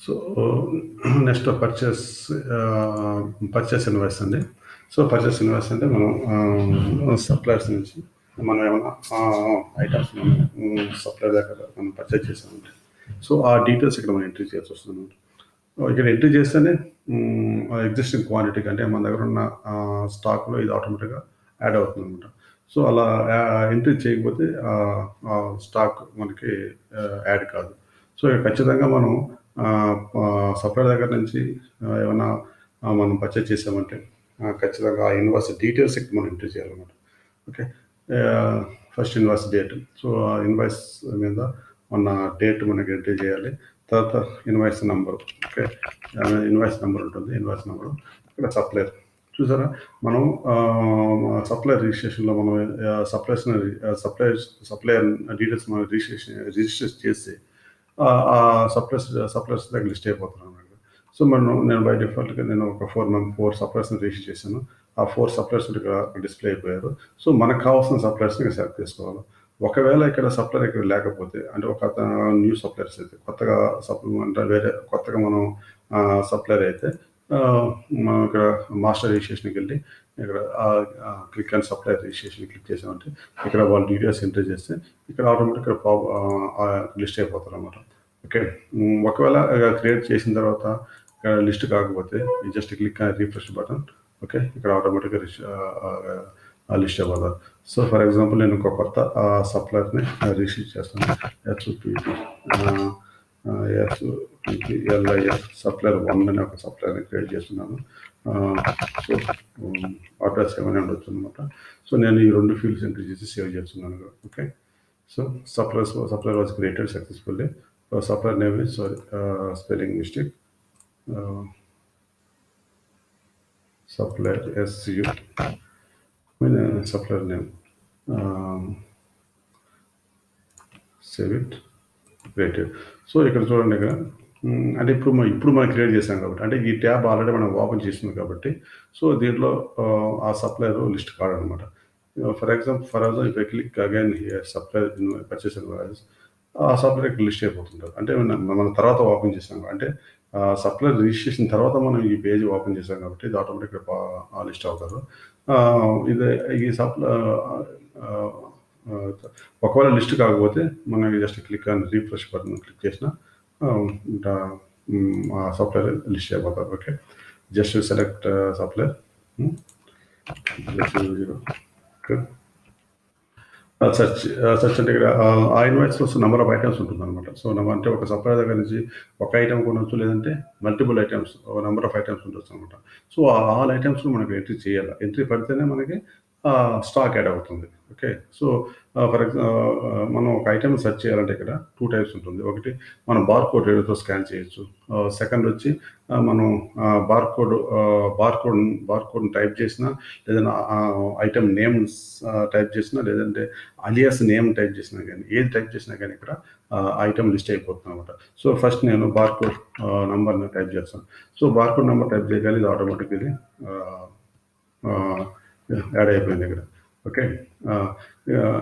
So next purchase invoice అండి. So purchase invoice అంటే మనం సప్లయర్స్ నుంచి మనం ఏమైనా ఐటమ్స్ మనం సప్లయర్ దగ్గర మనం పర్చేస్ చేసామంటే సో ఆ డీటెయిల్స్ ఇక్కడ మనం ఎంట్రీ చేయాల్సి వస్తుంది. ఇక్కడ ఎంట్రీ చేస్తేనే ఎగ్జిస్టింగ్ క్వాంటిటీ కంటే మన దగ్గర ఉన్న స్టాక్లో ఇది ఆటోమేటిక్గా యాడ్ అవుతుంది అనమాట. సో అలా ఎంట్రీ చేయకపోతే స్టాక్ మనకి యాడ్ కాదు. సో ఖచ్చితంగా మనం సప్లయర్ దగ్గర నుంచి ఏమైనా మనం పర్చేజ్ చేసామంటే ఖచ్చితంగా ఆ ఇన్వాయిస్ డీటెయిల్స్ ఇక్కడ మనం ఎంట్రీ చేయాలన్నమాట. Okay, first invoice date. So ఆ ఇన్వాయిస్ మీద మన డేట్ మనకి ఎంట్రీ చేయాలి. తర్వాత invoice number. Okay, invoice number ఉంటుంది. ఇన్వాయిస్ నెంబరు ఇక్కడ సప్లయర్ చూసారా, మనం సప్లయర్ రిజిస్ట్రేషన్లో మనం సప్లయర్ డీటెయిల్స్ మనం రిజిస్టర్ చేసి ఆ సప్లయర్స్ దగ్గర లిస్ట్ అయిపోతున్నాను అన్నమాట. సో నేను బై డిఫాల్ట్గా నేను ఒక 4 సప్లయర్స్ని రిజిస్టర్ చేశాను. ఆ 4 సప్లయర్స్ ఇక్కడ డిస్ప్లే అయిపోయారు. సో మనకు కావాల్సిన సప్లయర్స్ని సెలెక్ట్ చేసుకోవాలి. ఒకవేళ ఇక్కడ సప్లయర్ ఇక్కడ లేకపోతే, అంటే ఒక న్యూ సప్లయర్స్ అయితే కొత్తగా మనం సప్లయర్ అయితే మనం ఇక్కడ మాస్టర్ రిజిస్ట్రేషన్కి వెళ్ళి ఇక్కడ click and supplier registration click చేసామంటే ఇక్కడ వాళ్ళ డీటెయిల్స్ ఎంటర్ చేస్తే ఇక్కడ ఆటోమేటిక్గా లిస్ట్ అయిపోతారు అన్నమాట. ఓకే, ఒకవేళ క్రియేట్ చేసిన తర్వాత లిస్ట్ కాకపోతే just click refresh button. Okay, ఇక్కడ ఆటోమేటిక్గా లిస్ట్ అయిపోతారు. సో ఫర్ ఎగ్జాంపుల్ నేను ఒక కొత్త సప్లయర్ని రిజిస్టర్ చేస్తాను. SUPLIS సప్లయర్ 1 అనే ఒక సప్లయర్ని క్రియేట్ చేస్తున్నాను. సో అడ్రస్ ఏమైనా ఉండొచ్చు అనమాట. సో నేను ఈ 2 ఫీల్డ్స్ ఎంట్రీ చేసి సేవ్ చేస్తున్నాను. Okay, so supplier was created successfully. Supplier name is spelling mistake. Supplier SU supplier name save it created. So ఇక్కడ చూడండి, ఇక్కడ అంటే ఇప్పుడు మనం క్రియేట్ చేసాం కాబట్టి, అంటే ఈ ట్యాబ్ ఆల్రెడీ మనం ఓపెన్ చేసింది కాబట్టి సో దీంట్లో ఆ సప్లయర్ లిస్ట్ కాడనమాట. ఫర్ ఎగ్జాంపుల్ ఇప్పుడు click again here supplier purchase invoice, ఆ సప్లయర్ లిస్ట్ అయిపోతుంటారు. అంటే మనం తర్వాత ఓపెన్ చేసాం, అంటే సప్లయర్ రిజిస్ట్రేషన్ తర్వాత మనం ఈ పేజ్ ఓపెన్ చేసాం కాబట్టి ఇది ఆటోమేటిక్గా లిస్ట్ అవుతారు. ఇది ఈ ఒకవేళ లిస్ట్ కాకపోతే మనం జస్ట్ క్లిక్ అని రీఫ్రెష్ బటన్ క్లిక్ చేసిన సప్లయర్ లిస్ట్ అయిపోతారు. Okay, just select supplier. Search అంటే ఇక్కడ ఆ ఇన్వాయిస్లో నెంబర్ ఆఫ్ ఐటమ్స్ ఉంటుంది అనమాట. సో అంటే ఒక సప్లయర్ దగ్గర నుంచి ఒక ఐటమ్ కొనవచ్చు, లేదంటే multiple items, number of items ఉండొచ్చు అనమాట. సో ఆల్ ఐటమ్స్ మనకి ఎంట్రీ చేయాలి. ఎంట్రీ పడితేనే మనకి స్టాక్ యాడ్ అవుతుంది. ఓకే, సో ఫర్ ఎగ్జాంపుల్ మనం ఒక ఐటమ్ సెర్చ్ చేయాలంటే ఇక్కడ 2 టైప్స్ ఉంటుంది. ఒకటి మనం బార్కోడ్ రీడర్తో స్కాన్ చేయొచ్చు. సెకండ్ వచ్చి మనం బార్కోడ్ని టైప్ చేసినా, లేదన్నా ఐటమ్ నేమ్స్ టైప్ చేసినా, లేదంటే అలియాస్ నేమ్ టైప్ చేసినా కానీ, ఏది టైప్ చేసినా కానీ ఇక్కడ ఐటమ్ లిస్ట్ అయిపోతుంది అనమాట. సో ఫస్ట్ నేను బార్కోడ్ నెంబర్ని టైప్ చేస్తాను. సో బార్కోడ్ నెంబర్ టైప్ చేయగానే ఇది ఆటోమేటిక్గా యాడ్ అయిపోయింది ఇక్కడ. ఓకే,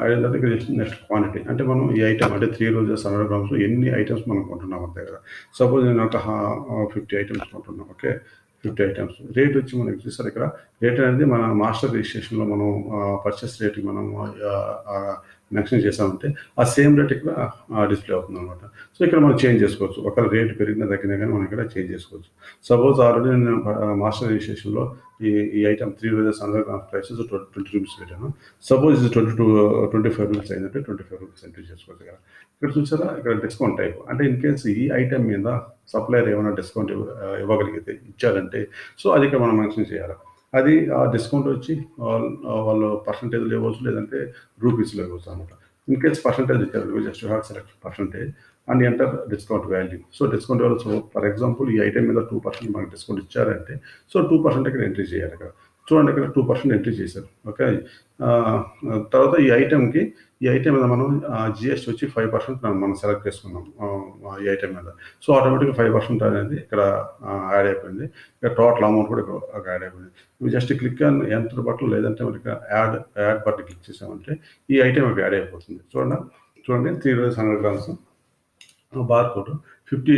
అయిన తర్వాత ఇక్కడ నెక్స్ట్ క్వాంటిటీ, అంటే మనం ఈ ఐటమ్ అంటే 3 రోజెస్ 100 grams ఎన్ని ఐటమ్స్ మనం కొంటున్నాం అంతే కదా. సపోజ్ నేను ఒక 50 ఐటమ్స్ కొంటున్నాం. Okay, 50 items. రేట్ వచ్చి మనకి చూస్తారు, ఇక్కడ రేట్ అనేది మన మాస్టర్ రిజిస్ట్రేషన్లో మనం పర్చేస్ రేట్కి మనం మెన్షన్ చేసామంటే ఆ సేమ్ రేట్ ఇక్కడ డిస్ప్లే అవుతుంది అనమాట. సో ఇక్కడ మనం చేంజ్ చేసుకోవచ్చు. ఒకవేళ రేట్ పెరిగినా తగ్గినా కానీ మనం ఇక్కడ చేంజ్ చేసుకోవచ్చు. సపోజ్ ఆల్రెడీ నేను మాస్టర్ రిజిస్ట్రేషన్లో ఈ item 3 roses 100 grams prices 20 rupees పెట్టాను. సపోజ్ ఇది 25 రూపీస్ అయిందంటే 25 రూపీస్ ఎంట్రీ చేసుకోవచ్చు. ఇక్కడ చూసారా, ఇక్కడ డిస్కౌంట్ టైప్, అంటే ఇన్ కేసు ఈ ఐటమ్ మీద సప్లయర్ ఏమైనా డిస్కౌంట్ ఇవ్వగలిగితే ఇచ్చారంటే సో అది ఇక్కడ మనం మెన్షన్ చేయాలి. అది ఆ డిస్కౌంట్ వచ్చి వాళ్ళు పర్సంటేజ్లో ఇవ్వచ్చు, లేదంటే రూపీస్లో ఇవ్వచ్చు అనమాట. ఇన్ కేస్ పర్సంటేజ్ ఇచ్చారు, just have select percentage and enter discount value. So discount value, so for example ఈ ఐటమ్ మీద 2% మనకు డిస్కౌంట్ ఇచ్చారంటే సో 2% ఇక్కడ ఎంట్రీ చేయాలి. ఇక్కడ చూడండి, ఇక్కడ 2% ఎంట్రీ చేశారు. ఓకే, తర్వాత ఈ ఐటమ్ మీద మనం GST వచ్చి 5% మనం సెలెక్ట్ చేసుకున్నాం ఈ ఐటమ్ మీద. సో ఆటోమేటిక్గా 5% అనేది ఇక్కడ యాడ్ అయిపోయింది. ఇక్కడ టోటల్ అమౌంట్ కూడా యాడ్ అయిపోయింది. ఇవి జస్ట్ క్లిక్ అని ఎంటర్ బటన్, లేదంటే మనకి యాడ్ బటన్ క్లిక్ చేసామంటే ఈ ఐటమ్ యాడ్ అయిపోతుంది. చూడండి 3 రోజెస్ 100 grams బార్‌కోడ్ 50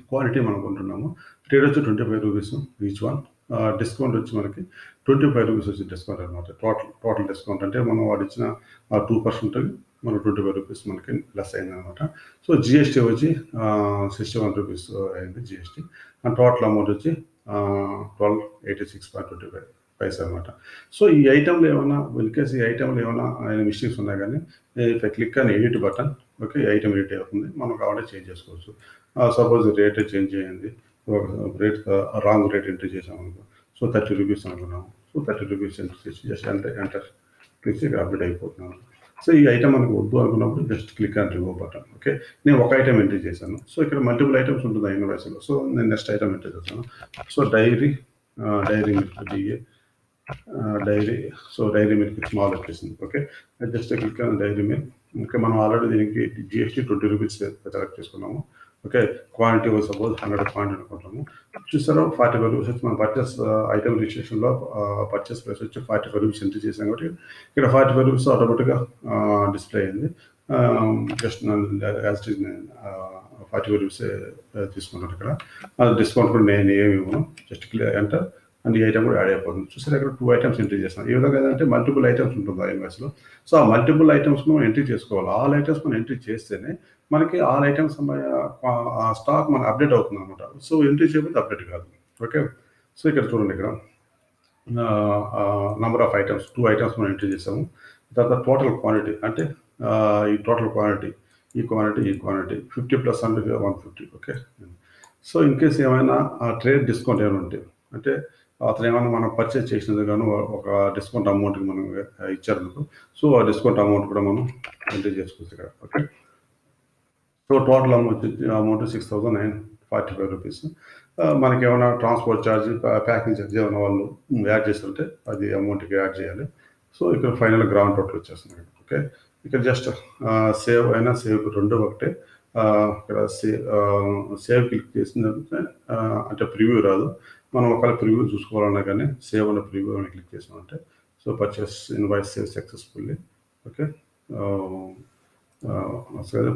క్వాలిటీ మనం కొంటున్నాము. రేట్ వచ్చి రూ. 25 ఈచ్ వన్. డిస్కౌంట్ వచ్చి మనకి రూ. 25 వచ్చి డిస్కౌంట్ అనమాట. టోటల్ డిస్కౌంట్ అంటే మనం వాడిచ్చిన 2% మన రూ. 25 మనకి లెస్ అయిందనమాట. సో, జీఎస్టీ వచ్చి రూ. 61 అయింది జీఎస్టీ. అండ్ టోటల్ అమౌంట్ వచ్చి 1286.25 పైసా అనమాట. సో, ఈ ఐటెమ్‌లో ఏమన్నా ఇన్‌కేస్ ఈ ఐటెమ్‌లో ఏమన్నా మిస్టేక్స్ ఉన్నా గానీ if I click on edit button, okay, item edit అవుతుంది. మనం కావాలంటే చేంజ్ చేసుకోవచ్చు. సపోజ్ రేట్ చేంజ్ చేయండి. ఒక రేట్ రాంగ్ రేట్ ఎంటర్ చేసామనుకో. సో, రూ. 30 అనుకున్నాము. సో, రూ. 30 ఎంటర్ చేసి జస్ట్ ఎంటర్ క్లిక్ చేసి అప్డేట్ అయిపోతున్నాను. సో, ఈ ఐటమ్ మనకు వద్దు అనుకున్నప్పుడు just click on remove button. Okay, నేను ఒక ఐటమ్ ఎంటర్ చేశాను. సో, ఇక్కడ మల్టిపుల్ ఐటమ్స్ ఉంటుంది ఆ ఇన్వాయిస్‌లో. సో, నేను నెక్స్ట్ ఐటమ్ ఎంటర్ చేస్తాను. So, Dairy Milk DA dairy. So, Dairy Milk small వచ్చేసింది. Okay, just click on Dairy milk. Okay, మనం ఆల్రెడీ దీనికి జీఎస్టీ రూ. 20 సెలెక్ట్ చేసుకున్నాము. ఓకే, క్వాంటిటీ సపోజ్ 100 క్వాంటిటీ అనుకుంటాము. చూసారా, రూ. 45 వచ్చి మన పర్చేస్ ఐటమ్ రిజిస్ట్రేషన్లో పర్చేస్ ప్రైస్ వచ్చి రూ. 45 ఎంటర్ చేసాం కాబట్టి ఇక్కడ రూ. 45 ఆటోమేటిక్గా డిస్ప్లే అయింది. జస్ట్ నన్ను యాజ్ ఇట్ ఈజ్ నేను రూ. 45 తీసుకున్నాను ఇక్కడ. అది డిస్కౌంట్ కూడా నేను ఏమి ఇవ్వను. జస్ట్ ఎంటర్ అండ్ ఈ ఐటమ్ కూడా యాడ్ అయిపోతుంది. చూసారు, ఇక్కడ 2 ఐటమ్స్ ఎంట్రీ చేస్తాను. ఈ విధంగా ఏంటంటే మల్టిపుల్ ఐటమ్స్ ఉంటుంది ఆ ఇన్వాయిస్‌లో. సో, ఆ మల్టిపుల్ ఐటమ్స్ మనం ఎంట్రీ చేసుకోవాలి. ఆల్ ఐటమ్స్ మనం ఎంట్రీ చేస్తేనే మనకి ఆల్ ఐటమ్స్ ఆ స్టాక్ మనకు అప్డేట్ అవుతుందనమాట. సో, ఎంట్రీ చేయకపోతే అప్డేట్ కాదు. ఓకే, సో, ఇక్కడ చూడండి, ఇక్కడ నంబర్ ఆఫ్ ఐటమ్స్ 2 ఐటమ్స్ మనం ఎంట్రీ చేసాము. తర్వాత టోటల్ క్వాంటిటీ అంటే ఈ టోటల్ క్వాంటిటీ, ఈ క్వాంటిటీ 50 ప్లస్ అంటే 150. ఓకే, సో, ఇన్ కేస్ ఏమైనా ట్రేడ్ డిస్కౌంట్ ఏమైనా ఉంటే, అంటే అతను ఏమైనా మనం పర్చేస్ చేసినందుకు గాను ఒక డిస్కౌంట్ అమౌంట్‌కి మనం ఇచ్చారనుకో. సో, ఆ డిస్కౌంట్ అమౌంట్ కూడా మనం ఎంట్రీ చేసుకోవచ్చు ఇక్కడ. ఓకే, సో, టోటల్ అమౌంట్ రూ. 6,945. మనకేమైనా ట్రాన్స్‌పోర్ట్ ఛార్జ్, ప్యాకింగ్ ఛార్జ్ ఏమైనా వాళ్ళు యాడ్ చేస్తుంటే అది అమౌంట్‌కి యాడ్ చేయాలి. సో, ఇక్కడ ఫైనల్ గ్రాండ్ టోటల్ వచ్చేస్తుంది. ఓకే, ఇక్కడ జస్ట్ సేవ్ అయినా సేవ్ రెండు ఒకటే. ఇక్కడ సేవ్ క్లిక్ చేసిందంటే అంటే ప్రివ్యూ రాదు. మనం ఒకవేళ ప్రివ్యూ చూసుకోవాలన్నా కానీ సేవ్ అనే ప్రివ్యూ అని క్లిక్ చేసామంటే so, purchase invoice save successfully. Okay,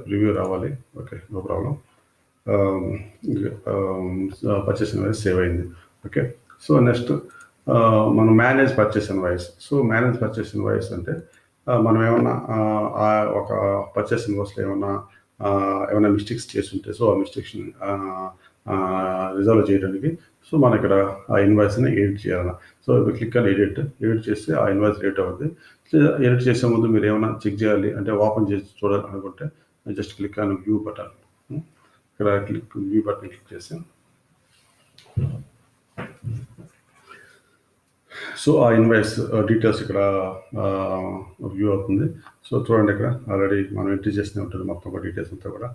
preview రావాలి. Okay, no problem. Purchase invoice save అయింది. ఓకే, సో, నెక్స్ట్ మనం manage purchase invoice. So, manage purchase invoice అంటే మనం ఏమన్నా ఒక పర్చేస్ ఇన్వాయిస్‌లో ఏమన్నా మిస్టేక్స్ చేసుంటే సో, ఆ మిస్టేక్స్‌ని రిజాల్వ్ చేయడానికి సో, మనం ఇక్కడ ఆ ఇన్వాయిస్‌ని ఎడిట్ చేయాలి. సో, క్లిక్ ఆన్ ఎడిట్ చేస్తే ఆ ఇన్వాయిస్ ఎడిట్ అవుద్ది. ఎడిట్ చేసే ముందు మీరు ఏమైనా చెక్ చేయాలి అంటే ఓపెన్ చేసి చూడాలనుకుంటే just click on view button. ఇక్కడ వ్యూ బటన్ క్లిక్ చేసి సో, ఆ ఇన్వాయిస్ డీటెయిల్స్ ఇక్కడ వ్యూ అవుతుంది. సో, చూడండి, ఇక్కడ ఆల్రెడీ మనం ఎంట్రీ చేస్తూనే ఉంటుంది మొత్తం డీటెయిల్స్ అంతా కూడా.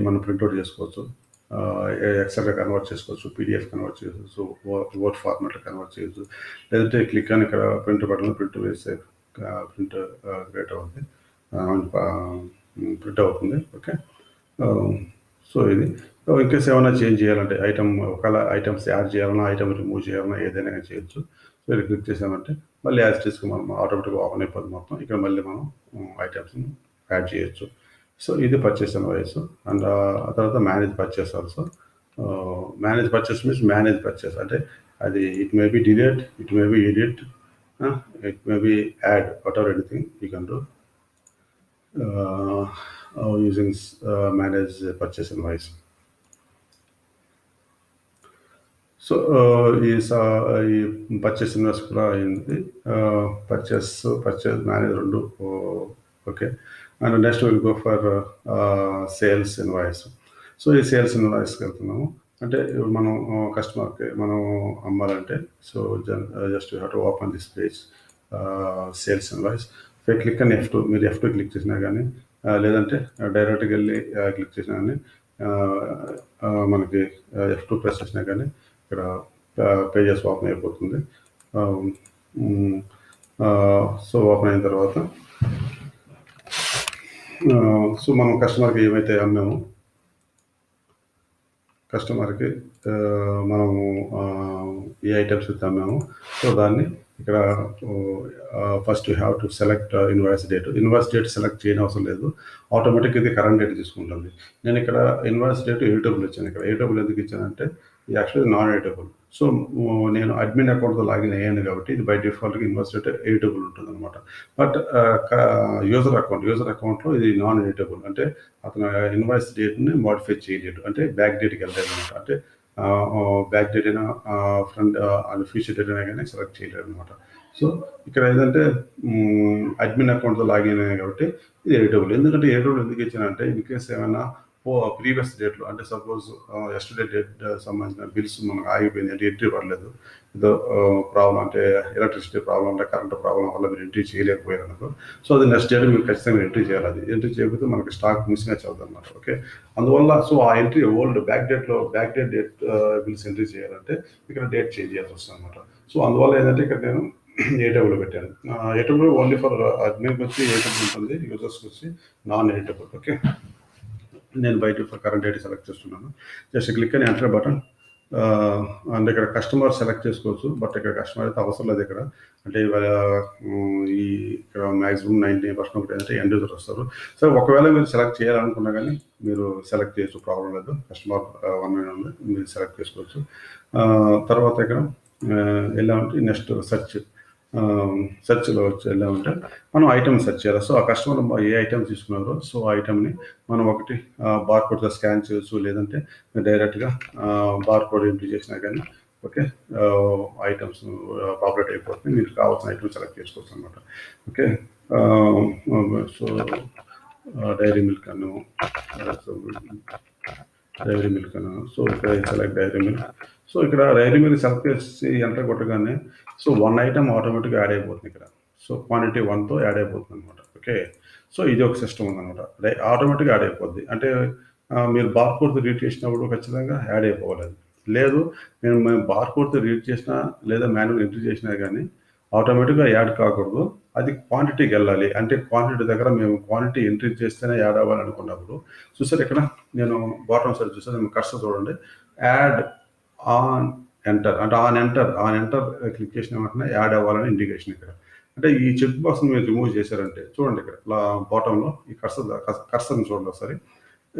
మనం ప్రింట్అవుట్ చేసుకోవచ్చు. ఎక్సెల్‌గా కన్వర్ట్ చేసుకోవచ్చు, పీడిఎఫ్ కన్వర్ట్ చేసుకోవచ్చు, వర్డ్ ఫార్మాట్‌లో కన్వర్ట్ చేయొచ్చు. లేదంటే క్లిక్ అని ఇక్కడ ప్రింట్ బటన్‌లో ప్రింట్ వేస్తే ప్రింట్ క్రియేట్ అవుతుంది. ప్రింట్ అవుతుంది. ఓకే, సో, ఇది ఇన్‌కేస్ ఏమైనా చేంజ్ చేయాలంటే ఒకవేళ ఐటమ్స్ యాడ్ చేయాలన్నా, ఐటమ్ రిమూవ్ చేయాలన్నా ఏదైనా కానీ చేయొచ్చు. సో, ఇక్కడ క్లిక్ చేసామంటే మళ్ళీ యాజ్ ఇట్ ఈస్‌గా మనం ఆటోమేటిక్‌గా ఓపెన్ అయిపోతుంది మొత్తం. ఇక్కడ మళ్ళీ మనం ఐటమ్స్‌ని యాడ్ చేయొచ్చు. సో, ఇది పర్చేస్ ఇన్వాయిస్. అండ్ ఆ తర్వాత manage purchase also. Manage purchase means manage purchase అంటే అది it may be delete, it may be edit, it may be add, whatever anything you can do using manage purchase invoice. So, ఈ purchase invoice కూడా అయింది. Purchase manage రెండు. Okay, and next will go for sales invoice. So, ఈ sales ఇన్వాయిస్కి వెళ్తున్నాము. అంటే మనం కస్టమర్కి మనం అమ్మాలంటే so, just you have to open this page sales invoice. Click అని F2 మీరు F2 క్లిక్ చేసినా కానీ లేదంటే డైరెక్ట్గా వెళ్ళి క్లిక్ చేసినా కానీ మనకి F2 ప్రెస్ చేసినా కానీ ఇక్కడ పేజెస్ ఓపెన్ అయిపోతుంది. సో, ఓపెన్ అయిన తర్వాత సో, మనం కస్టమర్కి ఏమైతే అమ్మామో కస్టమర్కి మనము ఏ ఐటమ్స్ అయితే అమ్మామో సో, దాన్ని ఇక్కడ first you have to select invoice date. Invoice date select చేయని అవసరం లేదు, ఆటోమేటిక్ ఇది కరెంట్ డేట్ తీసుకుంటుంది. నేను ఇక్కడ ఇన్వాయిస్ డేట్ ఎడిటబుల్ ఇచ్చాను. ఇక్కడ ఎడిటబుల్ ఎందుకు ఇచ్చానంటే ఇది యాక్చువల్లీ నాన్ ఎడిటబుల్. సో నేను అడ్మిన్ అకౌంట్తో లాగిన్ అయ్యాను కాబట్టి ఇది బై డిఫాల్ట్గా ఇన్వాయిస్ డేట్ ఎడిటబుల్ ఉంటుంది అనమాట. బట్ యూజర్ అకౌంట్లో ఇది నాన్ ఎడిటబుల్, అంటే అతను ఇన్వాయిస్ డేట్ని మోడిఫై చేయలేడు, అంటే బ్యాక్ డేట్కి వెళ్ళలేదు అనమాట. అంటే బ్యాక్ డేట్ అయినా ఫ్రంట్ అండ్ ఫ్యూచర్ డేట్ అయినా కానీ సెలెక్ట్ చేయలేరు అనమాట. సో ఇక్కడ ఏదంటే అడ్మిన్ అకౌంట్తో లాగిన్ అయ్యాయి కాబట్టి ఇది ఎడిటబుల్. ఎందుకంటే ఎడిటబుల్ ఎందుకు ఇచ్చానంటే ఇన్ కేస్ ఏమైనా ప్రీవియస్ డేట్లో, అంటే సపోజ్ ఎస్టర్డే డేట్ సంబంధించిన బిల్స్ మనకు ఆగిపోయింది, అంటే ఎంట్రీ పడలేదు, ఏదో ప్రాబ్లం, అంటే ఎలక్ట్రిసిటీ ప్రాబ్లం, అంటే కరెంట్ ప్రాబ్లం వల్ల మీరు ఎంట్రీ చేయలేకపోయారు అనుకో, సో అది నెక్స్ట్ డేట్ మీరు ఖచ్చితంగా ఎంట్రీ చేయాలి. అది ఎంట్రీ చేయకపోతే మనకి స్టాక్ మిస్మ్యాచ్ అవుతుంది అనమాట. ఓకే, అందువల్ల సో ఆ entry old back date bills entry చేయాలంటే ఇక్కడ డేట్ చేంజ్ చేయాల్సి వస్తుంది అనమాట. సో అందువల్ల ఏంటంటే ఇక్కడ నేను ఎడిటబుల్ పెట్టాను. ఎడిటబుల్ ఓన్లీ ఫర్ అడ్మిన్కి వచ్చి ఎడిటబుల్ ఉంటుంది, యూజర్స్కి వచ్చి నాన్ ఎడిటబుల్. ఓకే, నేను బయట కరెంట్ డేట్ సెలెక్ట్ చేస్తున్నాను. జస్ట్ క్లిక్ అని ఎంటర్ బటన్, అండ్ ఇక్కడ కస్టమర్ సెలెక్ట్ చేసుకోవచ్చు, బట్ ఇక్కడ కస్టమర్ అయితే అవసరం లేదు ఇక్కడ. అంటే ఇవాళ ఇక్కడ మ్యాక్సిమం 90% ఒకటి ఏంటంటే ఎండ్ యూజర్ వస్తారు. సో ఒకవేళ మీరు సెలెక్ట్ చేయాలనుకున్నా కానీ మీరు సెలెక్ట్ చేయొచ్చు, ప్రాబ్లం లేదు. కస్టమర్ 1 ఉంది, మీరు సెలెక్ట్ చేసుకోవచ్చు. తర్వాత ఇక్కడ వెళ్ళామంటే నెక్స్ట్ సెర్చ్లో వచ్చి వెళ్ళామంటే మనం ఐటమ్ సెర్చ్ చేయాలి. సో ఆ కస్టమర్ ఏ ఐటమ్ తీసుకున్నారో సో ఆ ఐటమ్ని మనం ఒకటి బార్కోడ్తో స్కాన్ చేయొచ్చు, లేదంటే డైరెక్ట్గా బార్కోడ్ ఎంట్రీ చేసినా కానీ ఓకే ఐటమ్స్ పాపులేట్ అయిపోతుంది, మీకు కావాల్సిన ఐటమ్ సెలెక్ట్ చేసుకోవచ్చు అనమాట. ఓకే, సో డైరీ మిల్క్ అను, సో ఇక్కడ సెలెక్ట్ డైరీ మిల్క్. సో ఇక్కడ డైరీ మిల్క్ సెలెక్ట్ చేసి ఎంటర్ కొట్టగానే సో 1 ఐటమ్ ఆటోమేటిక్గా యాడ్ అయిపోతుంది ఇక్కడ. సో క్వాంటిటీ 1తో యాడ్ అయిపోతుంది అనమాట. ఓకే, సో ఇది ఒక సిస్టమ్ ఉందన్నమాట, ఆటోమేటిక్గా యాడ్ అయిపోద్ది. అంటే మీరు బార్కోడ్తో రీడ్ చేసినప్పుడు ఖచ్చితంగా యాడ్ అయిపోవాలి. లేదు మేము బార్కోడ్తో రీడ్ చేసినా లేదా మాన్యువల్ ఎంట్రీ చేసినా కానీ ఆటోమేటిక్గా యాడ్ కాకూడదు, అది క్వాంటిటీకి వెళ్ళాలి. అంటే క్వాంటిటీ దగ్గర మేము క్వాంటిటీ ఎంట్రీ చేస్తేనే యాడ్ అవ్వాలనుకున్నప్పుడు చూసారు ఇక్కడ నేను బాటమ్ సైడ్ చూసాను, కర్సర్ చూడండి, యాడ్ ఆన్ ఎంటర్, అంటే ఆన్ ఎంటర్ క్లిక్ చేసిన వెంటనే యాడ్ అవ్వాలని ఇండికేషన్ ఇక్కడ. అంటే ఈ చెక్ బాక్స్ని మీరు రిమూవ్ చేశారంటే చూడండి ఇక్కడ బాటంలో ఈ కర్సర్ని చూడండి ఒకసారి,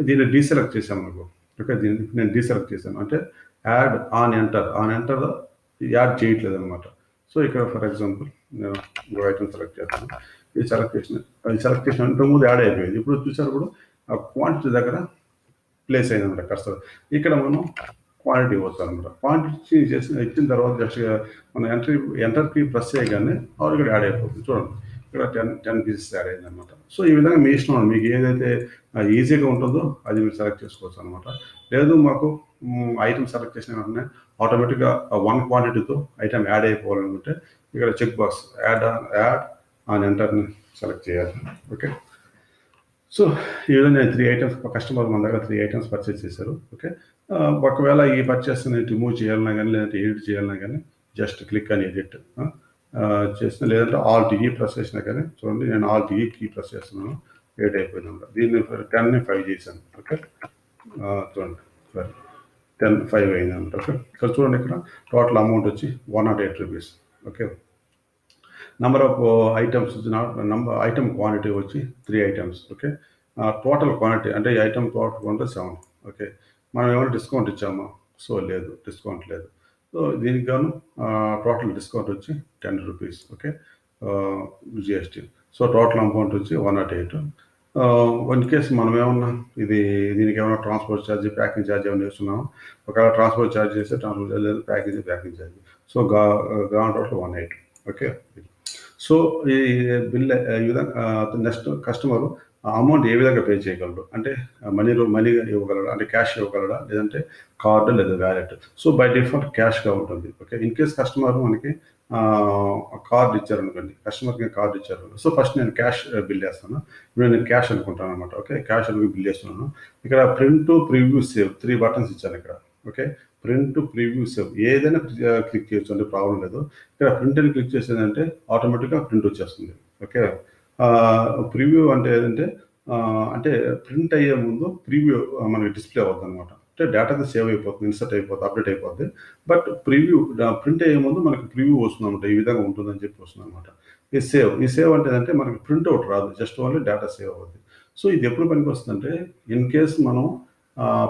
దీన్ని డీసెలెక్ట్ చేశాను మీకు. ఓకే, దీన్ని నేను డీసెలెక్ట్ చేశాను, అంటే యాడ్ ఆన్ ఎంటర్ యాడ్ చేయట్లేదు అనమాట. సో ఇక్కడ ఫర్ ఎగ్జాంపుల్ నేను ఇంకో ఐటమ్ సెలెక్ట్ చేస్తాను, ఇది సెలెక్ట్ చేసిన ఇంతకుముందు యాడ్ అయిపోయింది, ఇప్పుడు చూసారు ఇప్పుడు ఆ క్వాంటిటీ దగ్గర ప్లేస్ అయిందన్నమాట కర్సర్. ఇక్కడ మనం క్వాంటిటీ ఇవ్వచ్చు అనమాట. క్వాంటిటీ ఇచ్చిన తర్వాత జస్ట్ మనం ఎంటర్కి ప్రెస్ చేయగానే ఇక్కడ యాడ్ అయిపోతుంది. చూడండి ఇక్కడ 10 పీసెస్ యాడ్ అయింది అనమాట. సో ఈ విధంగా మీ ఇష్టం, మీకు ఏదైతే ఈజీగా ఉంటుందో అది మీరు సెలెక్ట్ చేసుకోవచ్చు అనమాట. లేదు మాకు ఐటమ్ సెలెక్ట్ చేసిన వెంటనే ఆటోమేటిక్గా 1 క్వాంటిటీతో ఐటమ్ యాడ్ అయిపోవాలనుకుంటే ఇక్కడ చెక్ బాక్స్ యాడ్ ఆన్ ఎంటర్ని సెలెక్ట్ చేయాలి. ఓకే, సో ఈ విధంగా నేను 3 ఐటమ్స్, కస్టమర్ మన దగ్గర 3 ఐటమ్స్ పర్చేస్ చేశారు. ఓకే, ఒకవేళ ఈ పర్చేస్ నేను రిమూవ్ చేయాలన్నా కానీ లేదంటే ఎడిట్ చేయాలన్నా కానీ జస్ట్ క్లిక్ అని ఎడిట్ చేసిన, లేదంటే ఆల్ట్ ఈ ప్రెస్ చేసినా కానీ చూడండి నేను ఆల్ట్ ఈ కీ ప్రెస్ చేస్తున్నాను, ఎడిట్ అయిపోయింది అనమాట. దీన్ని 10ని 5 చేశాను. ఓకే, చూడండి 5 అయింది అనమాట. ఓకే, ఇక్కడ చూడండి ఇక్కడ టోటల్ అమౌంట్ వచ్చి 108 rupees. Okay, number of items item quantity వచ్చి 3 ఐటమ్స్. ఓకే, టోటల్ క్వాంటిటీ అంటే ఈ ఐటమ్ టోటల్ క్వాంటిటీ 7. ఓకే, మనం ఏమైనా డిస్కౌంట్ ఇచ్చామా? సో లేదు, డిస్కౌంట్ లేదు. సో దీనికి గాను టోటల్ డిస్కౌంట్ వచ్చి 10 rupees. Okay, GST. So total amount వచ్చి 108. ఇన్ కేసు మనం ఏమన్నా దీనికి ఏమైనా ట్రాన్స్పోర్ట్ ఛార్జ్, ప్యాకింగ్ ఛార్జ్ ఏమైనా చేస్తున్నాము, ఒకవేళ ట్రాన్స్పోర్ట్ ఛార్జ్ చేస్తే ట్రాన్స్పోర్ట్ ఛార్జ్ లేదు, packing charge. So ground total 108. Okay, so ఈ బిల్ ఈ విధంగా నెక్స్ట్ కస్టమరు అమౌంట్ ఏ విధంగా పే చేయగలడు అంటే మనీ ఇవ్వగలడా, అంటే క్యాష్ ఇవ్వగలడా, లేదంటే కార్డు లేదా వ్యాలెట్. సో బై డిఫాల్ట్ క్యాష్గా ఉంటుంది. ఓకే, ఇన్ కేస్ కస్టమర్ మనకి కార్డు ఇచ్చారనుకోండి, కస్టమర్కి కార్డు ఇచ్చారు. సో ఫస్ట్ నేను క్యాష్ బిల్ వేస్తాను. ఇప్పుడు నేను క్యాష్ అనుకుంటాను అనమాట. ఓకే, క్యాష్ అనుకుని బిల్ వేస్తున్నాను. ఇక్కడ print to preview save 3 buttons ఇచ్చాను ఇక్కడ. ఓకే, ప్రింట్ ప్రివ్యూ సేవ్ ఏదైనా క్లిక్ చేయొచ్చు, అంటే ప్రాబ్లం లేదు. ఇక్కడ ప్రింట్ అని క్లిక్ చేసేదంటే ఆటోమేటిక్గా ప్రింట్ వచ్చేస్తుంది. ఓకే, ప్రివ్యూ అంటే ఏదంటే అంటే ప్రింట్ అయ్యే ముందు ప్రివ్యూ మనకి డిస్ప్లే అవుతుంది అనమాట. అంటే డేటా అయితే సేవ్ అయిపోతుంది, ఇన్సర్ట్ అయిపోతుంది, అప్డేట్ అయిపోద్ది. బట్ ప్రివ్యూ ప్రింట్ అయ్యే ముందు మనకి ప్రివ్యూ వస్తుంది అనమాట, ఈ విధంగా ఉంటుందని చెప్పి వస్తుంది అనమాట. ఈ సేవ్ అంటే ఏంటంటే మనకి ప్రింట్ అవుట్ రాదు, జస్ట్ ఓన్లీ డేటా సేవ్ అవుతుంది. సో ఇది ఎప్పుడు పనికి వస్తుందంటే, ఇన్ కేస్ మనం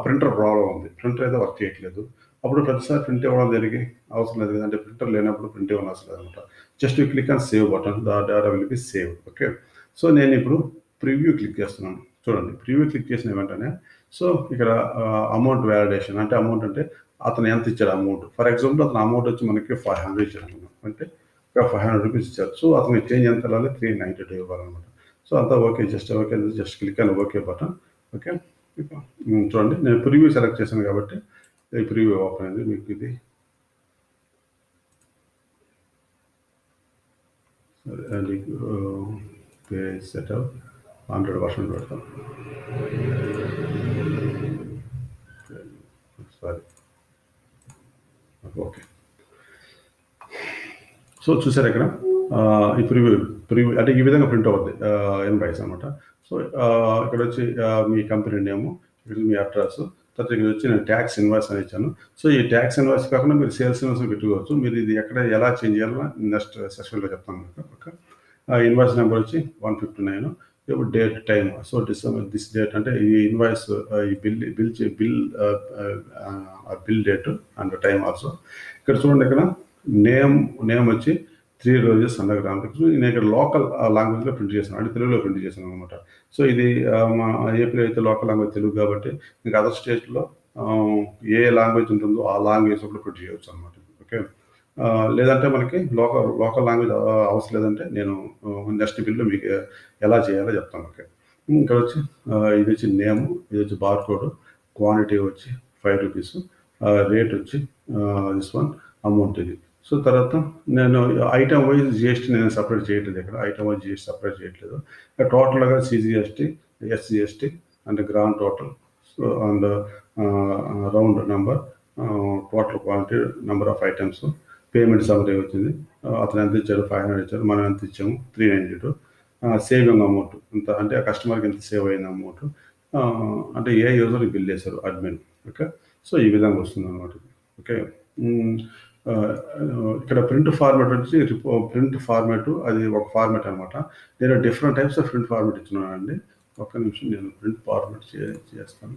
ప్రింటర్ ప్రాబ్లం ఉంది, ప్రింటర్ అయితే వర్క్ చేయట్లేదు, అప్పుడు ప్రతిసారి ప్రింట్ ఇవ్వడం జరిగి అవసరం లేదు కదంటే, ప్రింటర్ లేనప్పుడు ప్రింట్ ఇవ్వడం అవసరం లేదనమాట. Just click on save button, the data will be save. Okay, so నేను ఇప్పుడు ప్రివ్యూ క్లిక్ చేస్తున్నాను. చూడండి, ప్రివ్యూ క్లిక్ చేసిన వెంటనే సో ఇక్కడ అమౌంట్ వ్యాలిడేషన్ అంటే, అమౌంట్ అంటే అతను ఎంత ఇచ్చాడు అమౌంట్. ఫర్ ఎగ్జాంపుల్ అతను అమౌంట్ వచ్చి మనకి 500 ఇచ్చాడు అంటే 500 రూపీస్ ఇచ్చారు. సో అతను చేంజ్ ఎంత వెళ్ళాలి, 392 ఇవ్వాలన్నమాట. సో అంతా ఓకే, జస్ట్ క్లిక్ అని ఓకే బటన్. ఓకే, చూడండి నేను ప్రివ్యూ సెలెక్ట్ చేశాను కాబట్టి ఈ ప్రివ్యూ ఓపెన్ అయింది. మీకు ఇది పేజ్ సెటప్ 100% పెడతాం. Sorry, okay. సో చూసారు ఇక్కడ ఈ ప్రివ్యూ అంటే ఈ విధంగా ప్రింట్ అవుద్ది ఇన్వాయిస్ అనమాట. సో ఇక్కడ వచ్చి మీ కంపెనీ నేము, ఇక్కడ మీ అడ్రస్, తర్వాత ఇక్కడ వచ్చి నేను ట్యాక్స్ ఇన్వాయిస్ అని ఇచ్చాను. సో ఈ ట్యాక్స్ ఇన్వాయిస్ కాకుండా మీరు సేల్స్ ఇన్వాయిస్ పెట్టుకోవచ్చు. మీరు ఇది ఎక్కడ ఎలా చేంజ్ చేయాలో నెక్స్ట్ సెషన్లో చెప్తాను మీకు. ఓకే, ఇన్వాయిస్ నెంబర్ వచ్చి 159, ఇప్పుడు date time. So December this date అంటే ఈ ఇన్వాయిస్ ఈ bill date and time also. ఇక్కడ చూడండి, ఇక్కడ నేమ్ వచ్చి 3 రోజెస్ అండర్గ్రౌండ్. నేను ఇక్కడ లోకల్ లాంగ్వేజ్లో ప్రింట్ చేశాను, అంటే తెలుగులో ప్రింట్ చేశాను అనమాట. సో ఇది మా ఏపీలో అయితే లోకల్ లాంగ్వేజ్ తెలుగు కాబట్టి, ఇంకా అదర్ స్టేట్లో ఏ లాంగ్వేజ్ ఉంటుందో ఆ లాంగ్వేజ్ కూడా ప్రింట్ చేయవచ్చు అనమాట. ఓకే, లేదంటే మనకి లోకల్ లాంగ్వేజ్ అవసరం లేదంటే నేను నెక్స్ట్ బిల్లో మీకు ఎలా చేయాలో చెప్తాను. ఓకే, ఇక్కడ వచ్చి ఇది వచ్చి నేము, ఇది వచ్చి బార్ కోడ్, క్వాంటిటీ వచ్చి 5 రూపీస్, రేట్ వచ్చి దిస్ వన్, అమౌంట్ ఇది. సో తర్వాత నేను ఐటమ్ వైజ్ జిఎస్టీ నేను సపరేట్ చేయట్లేదు, ఇక్కడ ఐటమ్ వైజ్ జిఎస్టీ సపరేట్ చేయట్లేదు. టోటల్గా CGST, SGST and grand total, so and round number, total quantity, number of items, payment summary వచ్చింది. అతను ఎంత ఇచ్చాడు, 500 ఇచ్చారు, మనం ఎంత ఇచ్చాము 392. సేవింగ్ అమౌంట్ ఎంత అంటే ఆ కస్టమర్కి ఎంత సేవ్ అయిన అమౌంట్, అంటే ఏ యూజర్ బిల్ చేశారు అడ్మిన్. ఓకే, సో ఈ విధంగా వస్తుంది అనమాట. ఓకే, ఇక్కడ ప్రింట్ ఫార్మాట్ వచ్చి ప్రింట్ ఫార్మాట్ అది ఒక ఫార్మాట్ అనమాట. నేను different types of print format ఇచ్చున్నానండి. ఒక్క నిమిషం నేను ప్రింట్ ఫార్మాట్ చేస్తాను.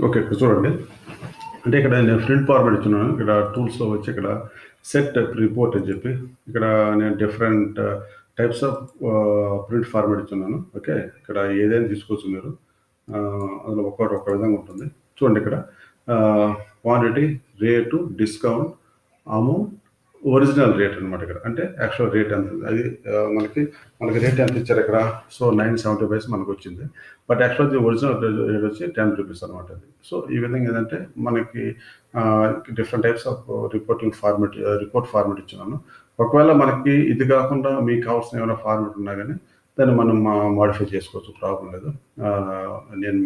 ఓకే, ఇక్కడ చూడండి, అంటే ఇక్కడ నేను ప్రింట్ ఫార్మాట్ ఇచ్చున్నాను. ఇక్కడ టూల్స్లో వచ్చి ఇక్కడ సెట్ రిపోర్ట్ అని చెప్పి ఇక్కడ నేను different types of print format ఇచ్చున్నాను. ఓకే, ఇక్కడ ఏదైనా తీసుకోవచ్చు మీరు, అందులో ఒక విధంగా ఉంటుంది. చూడండి, ఇక్కడ quantity, rate, discount, amount, original rate అనమాట. ఇక్కడ అంటే యాక్చువల్ రేట్ ఎంత, అది మనకి రేట్ ఎంత ఇచ్చారు ఇక్కడ. సో 975 మనకు వచ్చింది, బట్ యాక్చువల్ ఒరిజినల్ రేట్ వచ్చి 10 రూపీస్ అనమాట అది. సో ఈ విధంగా ఏంటంటే మనకి different types of report format ఇచ్చినాను. ఒకవేళ మనకి ఇది కాకుండా మీకు కావాల్సిన ఏమైనా ఫార్మాట్ ఉన్నా కానీ దాన్ని మనం మాడిఫై చేసుకోవచ్చు, ప్రాబ్లం లేదు. నేను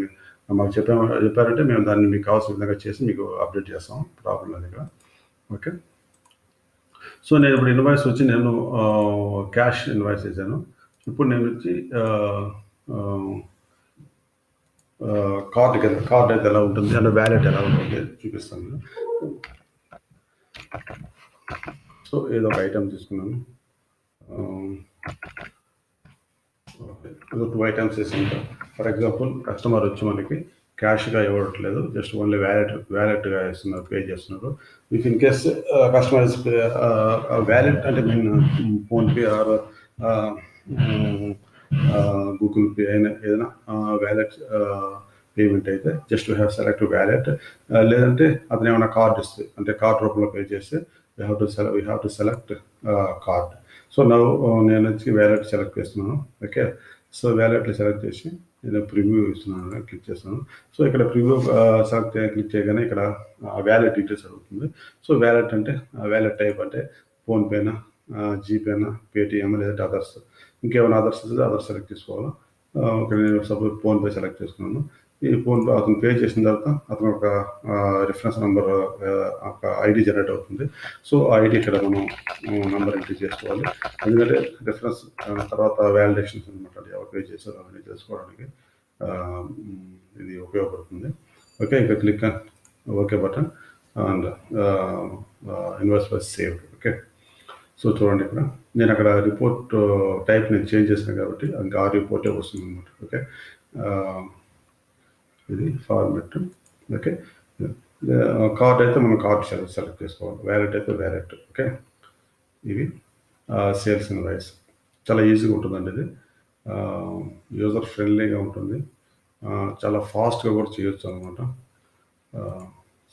మాకు చెప్పారంటే మేము దాన్ని మీకు కావాల్సిన విధంగా చేసి మీకు అప్డేట్ చేస్తాం, ప్రాబ్లం లేదు ఇక్కడ. ఓకే, సో నేను ఇప్పుడు ఇన్వాయిస్ వచ్చి నేను క్యాష్ ఇన్వాయిస్ చేశాను. ఇప్పుడు నేను వచ్చి కార్డ్ అయితే ఎలా ఉంటుంది అంటే వ్యాలెట్ ఎలా ఉంటుంది చూపిస్తాను. సో ఏదో ఒక ఐటమ్ తీసుకున్నాను, 2 ఐటమ్స్ వేసాను. ఫర్ ఎగ్జాంపుల్ కస్టమర్ వచ్చి మనకి క్యాష్గా ఇవ్వట్లేదు, జస్ట్ ఓన్లీ వ్యాలెట్గా ఇస్తున్నారు, పే చేస్తున్నారు. If in case customer wallet అంటే mean PhonePe or Google Pay అయినా ఏదైనా వ్యాలెట్ పేమెంట్ అయితే జస్ట్ హ్యావ్ సెలెక్ట్ వ్యాలెట్, లేదంటే అతను ఏమైనా కార్డ్ ఇస్తే అంటే కార్డ్ రూపంలో పే చేస్తే we have to select card. So నా నేను వచ్చి వ్యాలెట్ సెలెక్ట్ చేస్తున్నాను. ఓకే, సో వ్యాలెట్లో సెలెక్ట్ చేసి నేను ప్రివ్యూ ఇస్తున్నాను, క్లిక్ చేస్తున్నాను. సో ఇక్కడ ప్రివ్యూ క్లిక్ చేయగానే ఇక్కడ వ్యాలెట్ డీటెయిల్స్ అడుగుతుంది. సో వ్యాలెట్ అంటే వ్యాలెట్ టైప్ అంటే ఫోన్పేనా, జీపేనా, పేటిఎం, లేదంటే అదర్స్, ఇంకేమైనా అదర్స్ అదర్స్ సెలెక్ట్ చేసుకోవాలి. ఇక్కడ నేను సపోజ్ ఫోన్పే సెలెక్ట్ చేసుకున్నాను. ఈ ఫోన్పే అతను పే చేసిన తర్వాత అతను ఒక రిఫరెన్స్ నెంబర్, ఒక ఐడి జనరేట్ అవుతుంది. సో ఆ ఐడి ఇక్కడ మనం నెంబర్ ఎంట్రీ చేసుకోవాలి. ఎందుకంటే రిఫరెన్స్ తర్వాత వ్యాలిడేషన్స్ అనమాట, ఎవరు పే చేశారో అవన్నీ తెలుసుకోవడానికి ఇది ఉపయోగపడుతుంది. ఓకే, ఇక్కడ click okay button and invoice was saved. Okay, so చూడండి ఇక్కడ నేను అక్కడ రిపోర్ట్ టైప్ నేను చేంజ్ చేశాను కాబట్టి ఇంకా ఆ రిపోర్టే వస్తుంది అనమాట. ఓకే, ఇది ఫార్మెట్. ఓకే, కార్డ్ అయితే మనం కార్డ్ సెలెక్ట్ చేసుకోవాలి, వ్యాలెట్ అయితే వ్యాలెట్. ఓకే, ఇవి సేల్స్ ఇన్వాయిస్ చాలా ఈజీగా ఉంటుందండి. ఇది యూజర్ ఫ్రెండ్లీగా ఉంటుంది, చాలా ఫాస్ట్గా కూడా చేయొచ్చు అనమాట.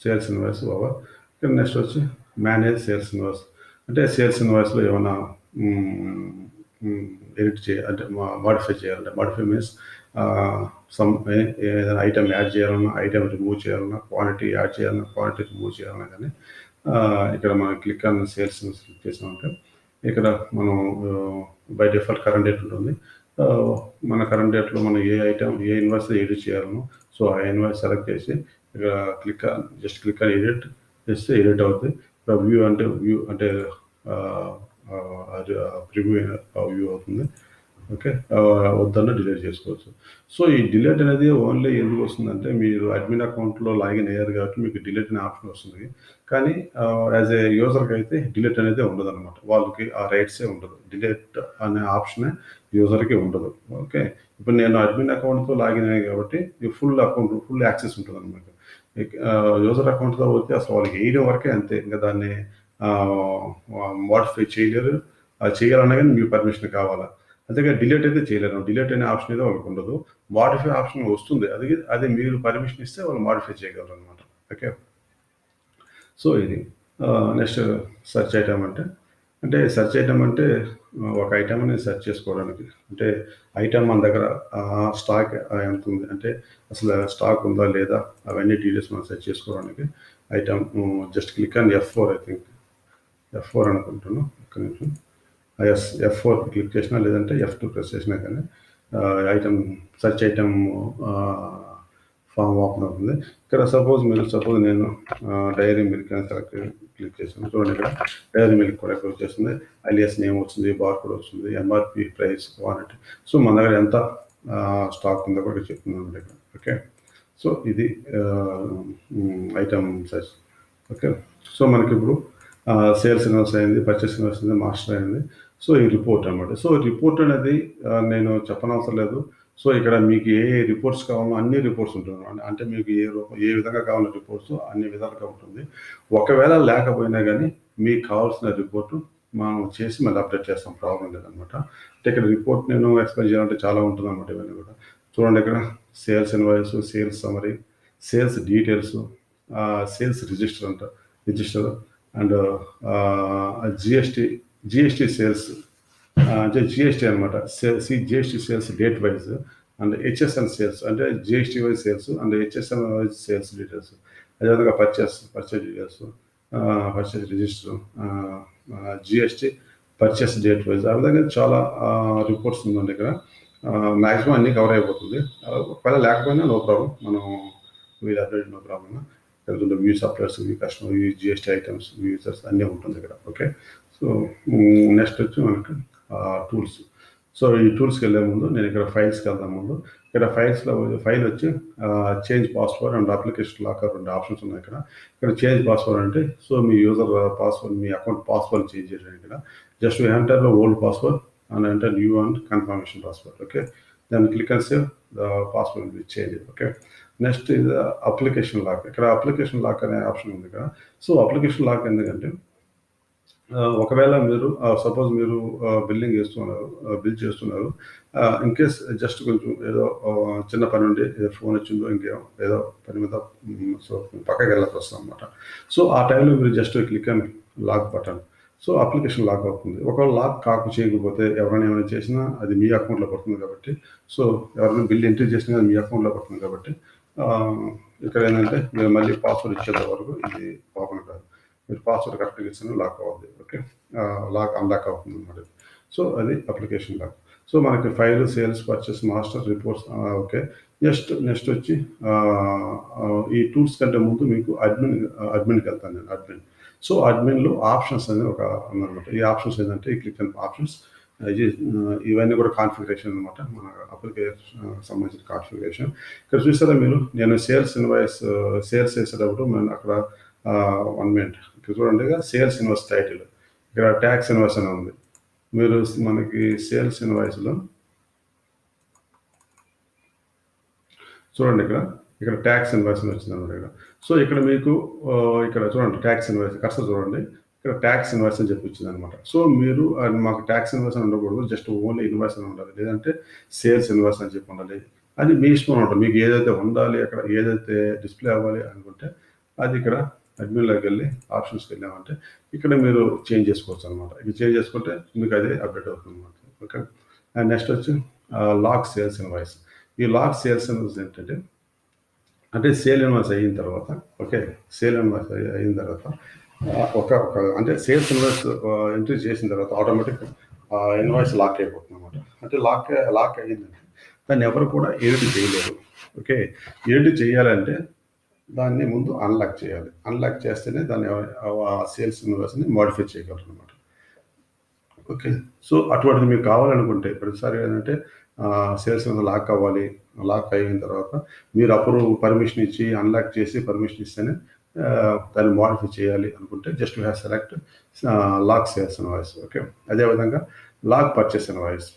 Sales invoice over. ఇక్కడ నెక్స్ట్ వచ్చి మేనేజ్ సేల్స్ ఇన్వాయిస్. అంటే సేల్స్ ఇన్వాయిస్లో ఏమైనా ఎడిట్ అంటే మాడిఫై చేయాలంటే, మాడిఫై మీన్స్ ఏదైనా ఐటమ్ యాడ్ చేయాలన్నా, ఐటమ్ రిమూవ్ చేయాలన్నా, క్వాంటిటీ యాడ్ చేయాలన్నా, క్వాంటిటీ రిమూవ్ చేయాలన్నా కానీ ఇక్కడ మనం క్లిక్ ఆన్ సేల్స్ క్లిక్ చేసామంటే ఇక్కడ మనం బై డిఫాల్ట్ కరెంట్ డేట్ ఉంటుంది. మన కరెంట్ డేట్లో మనం ఏ ఐటమ్ ఏ ఇన్వాయిస్ ఎడిట్ చేయాలనో సో ఆ ఇన్వాయిస్ సెలెక్ట్ చేసి ఇక్కడ జస్ట్ క్లిక్ ఆన్ ఎడిట్ చేస్తే ఎడిట్ అవుతుంది. వ్యూ అంటే ప్రివ్యూ వ్యూ అవుతుంది. ఓకే, వద్దన్న డిలీట్ చేసుకోవచ్చు. సో ఈ డిలీట్ అనేది ఓన్లీ ఎందుకు వస్తుందంటే మీరు అడ్మిన్ అకౌంట్లో లాగిన్ అయ్యారు కాబట్టి మీకు డిలీట్ అనే ఆప్షన్ వస్తుంది. కానీ యాజ్ ఏ యూజర్కి అయితే డిలీట్ అనేది ఉండదు అనమాట. వాళ్ళకి ఆ రైట్సే ఉండదు, డిలీట్ అనే ఆప్షనే యూజర్కి ఉండదు. ఓకే, ఇప్పుడు నేను అడ్మిన్ అకౌంట్తో లాగిన్ అయ్యాను కాబట్టి ఫుల్ యాక్సెస్ ఉంటుంది అనమాట. యూజర్ అకౌంట్తో పోతే అసలు వాళ్ళకి వేయడం వరకే అంతే, ఇంకా దాన్ని మోడిఫై చేయలేరు. చేయాలన్నా కానీ మీకు పర్మిషన్ కావాలా, అంతేగా డిలీట్ అయితే చేయలేరు. డిలీట్ అనే ఆప్షన్ అయితే వాళ్ళకి ఉండదు. మాడిఫై ఆప్షన్ వస్తుంది, అది మీరు పర్మిషన్ ఇస్తే వాళ్ళు మాడిఫై చేయగలరు అనమాట. ఓకే, సో ఇది నెక్స్ట్ సెర్చ్ ఐటమ్ అంటే సెర్చ్ ఐటమ్ అంటే ఒక ఐటమ్ అనేది సెర్చ్ చేసుకోవడానికి. అంటే ఐటమ్ మన దగ్గర స్టాక్ ఎంత ఉంది, అంటే అసలు స్టాక్ ఉందా లేదా, అవన్నీ డీటెయిల్స్ మనం సెర్చ్ చేసుకోవడానికి item just click on F4, I think F4 అనుకుంటున్నాను. ఒక్క నిమిషం. F4 క్లిక్ చేసినా లేదంటే F2 ప్రెస్ చేసినా కానీ item search item form open అవుతుంది. ఇక్కడ సపోజ్ నేను డైరీ మిల్క్ అని క్లిక్ చేసాను. చూడండి ఇక్కడ డైరీ మిల్క్ కూడా ఇక్కడ వచ్చేస్తుంది, అలియాస్ నేమ్ వచ్చింది, బార్ కోడ్ వస్తుంది, ఎంఆర్పి, ప్రైస్, క్వాంటిటీ. సో మన దగ్గర ఎంత స్టాక్ ఉందో కూడా చెప్తున్నాను ఇక్కడ. ఓకే, సో ఇది ఐటమ్ సైజ్. ఓకే, సో మనకి ఇప్పుడు సేల్స్ ఇన్వాయిస్ అయింది, పర్చేస్ ఇన్వాయిస్ అయింది, మాస్టర్ అయింది. సో ఈ రిపోర్ట్ అనమాట. సో రిపోర్ట్ అనేది నేను చెప్పనవసరం లేదు. సో ఇక్కడ మీకు ఏ రిపోర్ట్స్ కావాలో అన్ని రిపోర్ట్స్ ఉంటుంది. అంటే మీకు ఏ విధంగా కావాలన్న రిపోర్ట్స్ అన్ని విధాలుగా ఉంటుంది. ఒకవేళ లేకపోయినా కానీ మీకు కావాల్సిన రిపోర్టు మనం చేసి మళ్ళీ అప్డేట్ చేస్తాం, ప్రాబ్లం లేదనమాట. అంటే ఇక్కడ రిపోర్ట్ నేను ఎక్స్ప్లెయిన్ చేయాలంటే చాలా ఉంటుంది అనమాట. ఇవన్నీ కూడా చూడండి ఇక్కడ sales invoice, sales summary, sales details, sales register and GST sales అంటే జిఎస్టీ అనమాట. GST sales date wise and HSN sales అంటే GST wise sales and HSN wise sales details. అదేవిధంగా purchase details, purchase register, GST purchase date wise, ఆ విధంగా చాలా reports ఉందండి. ఇక్కడ maximum అన్నీ కవర్ అయిపోతుంది. ఒకవేళ లేకపోయినా నో ప్రాబ్లం, మనం we'll update no problem. View suppliers, view customer, view GST items, view users అన్నీ ఉంటుంది ఇక్కడ. ఓకే, సో నెక్స్ట్ వచ్చి మనకి టూల్స్. సో ఈ టూల్స్కి వెళ్ళే ముందు నేను ఇక్కడ ఫైల్స్కి వెళ్దాం. ముందు ఇక్కడ ఫైల్ వచ్చి change password and application locker 2 options ఉన్నాయి. ఇక్కడ చేంజ్ పాస్వర్డ్ అంటే సో మీ యూజర్ పాస్వర్డ్, మీ అకౌంట్ పాస్వర్డ్ చేంజ్ చేయడానికి ఇక్కడ just enter old password and enter new and confirmation password. Okay, దాన్ని click and save the password will change. Okay, next ఇది application lock. ఇక్కడ అప్లికేషన్ లాక్ అనే option ఉంది ఇక్కడ. సో అప్లికేషన్ లాక్ ఎందుకంటే ఒకవేళ మీరు సపోజ్ మీరు బిల్లింగ్ చేస్తున్నారు, బిల్ చేస్తున్నారు. ఇన్ కేస్ జస్ట్ కొంచెం ఏదో చిన్న పని ఉండి ఏదో ఫోన్ వచ్చిందో ఇంకేమో ఏదో పని మీద సో పక్కకి వెళ్ళాల్సొస్తుందనమాట. సో ఆ టైంలో మీరు just click and lock button. So application lock అవుతుంది. ఒకవేళ లాక్ చేయకపోతే ఎవరైనా ఏమైనా చేసినా అది మీ అకౌంట్‌లో పడుతుంది కాబట్టి, సో ఎవరైనా బిల్ ఎంట్రీ చేసినా అది మీ అకౌంట్‌లో పడుతుంది కాబట్టి ఇక్కడ ఏంటంటే మీరు మళ్ళీ పాస్వర్డ్ ఇచ్చేంత వరకు ఇది ఓపెన్ కాదు. మీరు పాస్వర్డ్ కరెక్ట్‌గా ఇస్తేనే లాక్ అవుద్ది. ఓకే. లాక్ అన్‌లాక్ అవుతుందన్నమాట. సో అది అప్లికేషన్ లాక్. సో మనకి file, sales, purchase, master, reports okay. Next వచ్చి ఈ టూల్స్ కంటే ముందు మీకు అడ్మిన్‌కెళ్తాను నేను. అడ్మిన్. సో అడ్మిన్‌లో ఆప్షన్స్ అనేది ఒక ఉందన్నమాట. ఈ ఆప్షన్స్ ఏంటంటే ఈ క్లిక్ అండ్ ఆప్షన్స్ ఇది ఇవన్నీ కూడా కాన్ఫిగరేషన్ అనమాట. మన అప్లికేషన్ సంబంధించిన కాన్ఫిగరేషన్. ఇక్కడ చూసారా మీరు నేను సేల్స్ చేసేటప్పుడు నేను అక్కడ 1 మినిట్ ఇక్కడ చూడండి సేల్స్ ఇన్వాయిస్ టైటిల్. ఇక్కడ ట్యాక్స్ ఇన్వాయిస్ అని ఉంది. మీరు మనకి సేల్స్ ఇన్వాయిస్‌లో చూడండి ఇక్కడ ట్యాక్స్ ఇన్వాయిస్ అని వచ్చిందన్నమాట ఇక్కడ. సో ఇక్కడ మీకు ఇక్కడ చూడండి ట్యాక్స్ ఇన్వాయిస్ కర్సర్ చూడండి. ఇక్కడ ట్యాక్స్ ఇన్వాయిస్ అని చెప్పి వచ్చిందనమాట. సో మీరు మాకు ట్యాక్స్ ఇన్వాయిస్ అని ఉండకూడదు. జస్ట్ ఓన్లీ ఇన్వాయిస్ అని ఉండాలి. లేదంటే సేల్స్ ఇన్వాయిస్ అని చెప్పి ఉండాలి. అది మీ ఇష్టం అనమాట. మీకు ఏదైతే ఉండాలి, అక్కడ ఏదైతే డిస్‌ప్లే అవ్వాలి అనుకుంటే అది ఇక్కడ అడ్మిన్‌లోకి వెళ్ళి ఆప్షన్స్‌కి వెళ్ళామంటే ఇక్కడ మీరు చేంజ్ చేసుకోవచ్చు అనమాట. ఇది చేంజ్ చేసుకుంటే మీకు అదే అప్డేట్ అవుతుందన్నమాట. ఓకే. అండ్ నెక్స్ట్ వచ్చి లాక్ సేల్స్ ఇన్వాయిస్. ఈ లాక్ సేల్స్ ఇన్వాయిస్ ఏంటంటే అంటే సేల్ ఇన్వాయిస్ అయిన తర్వాత ఓకే. సేల్ ఇన్వాయిస్ అయిన తర్వాత ఒక అంటే సేల్స్ ఇన్వాయిస్ ఎంట్రీ చేసిన తర్వాత ఆటోమేటిక్ ఇన్వాయిస్ లాక్ అయిపోతుందన్నమాట. అంటే లాక్ అయ్యిందంటే దాన్ని ఎవరు కూడా ఎడిట్ చేయలేరు. ఓకే. ఎడిట్ చేయాలంటే దాన్ని ముందు అన్లాక్ చేయాలి. అన్లాక్ చేస్తేనే దాన్ని సేల్స్ ఇన్వాయిస్‌ని మోడిఫై చేయగలరు అనమాట. ఓకే. సో అటువంటిది మీకు కావాలనుకుంటే ప్రతిసారి ఏంటంటే సేల్స్ మీద లాక్ అవ్వాలి. లాక్ అయిన తర్వాత మీరు పర్మిషన్ ఇచ్చి అన్లాక్ చేసి పర్మిషన్ ఇస్తేనే దాన్ని మోడిఫై చేయాలి అనుకుంటే just you have select lock sales invoice. Okay. అదేవిధంగా లాక్ పర్చేస్ ఇన్వాయిస్.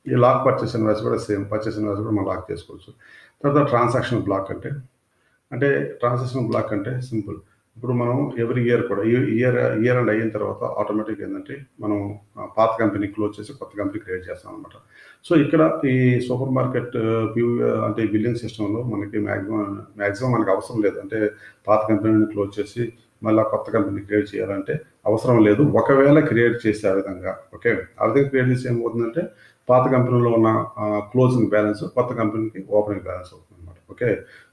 ఈ లాక్ పర్చేస్ ఇన్వాయిస్ కూడా సేమ్ పర్చేస్ ఇన్వాయిస్ కూడా మనం లాక్ చేసుకోవచ్చు. తర్వాత ట్రాన్సాక్షన్ బ్లాక్ అంటే ట్రాన్సాక్షన్ బ్లాక్ అంటే సింపుల్. ఇప్పుడు మనం ఎవ్రీ ఇయర్ కూడా ఇయర్ అండ్ అయిన తర్వాత ఆటోమేటిక్ ఏంటంటే మనం పాత కంపెనీ క్లోజ్ చేసి కొత్త కంపెనీ క్రియేట్ చేస్తాం అనమాట. సో ఇక్కడ ఈ సూపర్ మార్కెట్ అంటే ఈ బిల్లింగ్ సిస్టంలో మనకి మ్యాక్సిమం మనకు అవసరం లేదు. అంటే పాత కంపెనీని క్లోజ్ చేసి మళ్ళీ కొత్త కంపెనీ క్రియేట్ చేయాలంటే అవసరం లేదు. ఒకవేళ క్రియేట్ చేసే ఆ విధంగా ఓకే. ఆ విధంగా క్రియేట్ చేసి ఏమవుతుందంటే పాత కంపెనీలో ఉన్న క్లోజింగ్ బ్యాలెన్స్ కొత్త కంపెనీకి ఓపెనింగ్ బ్యాలెన్స్ అవుతుంది అనమాట. ఓకే.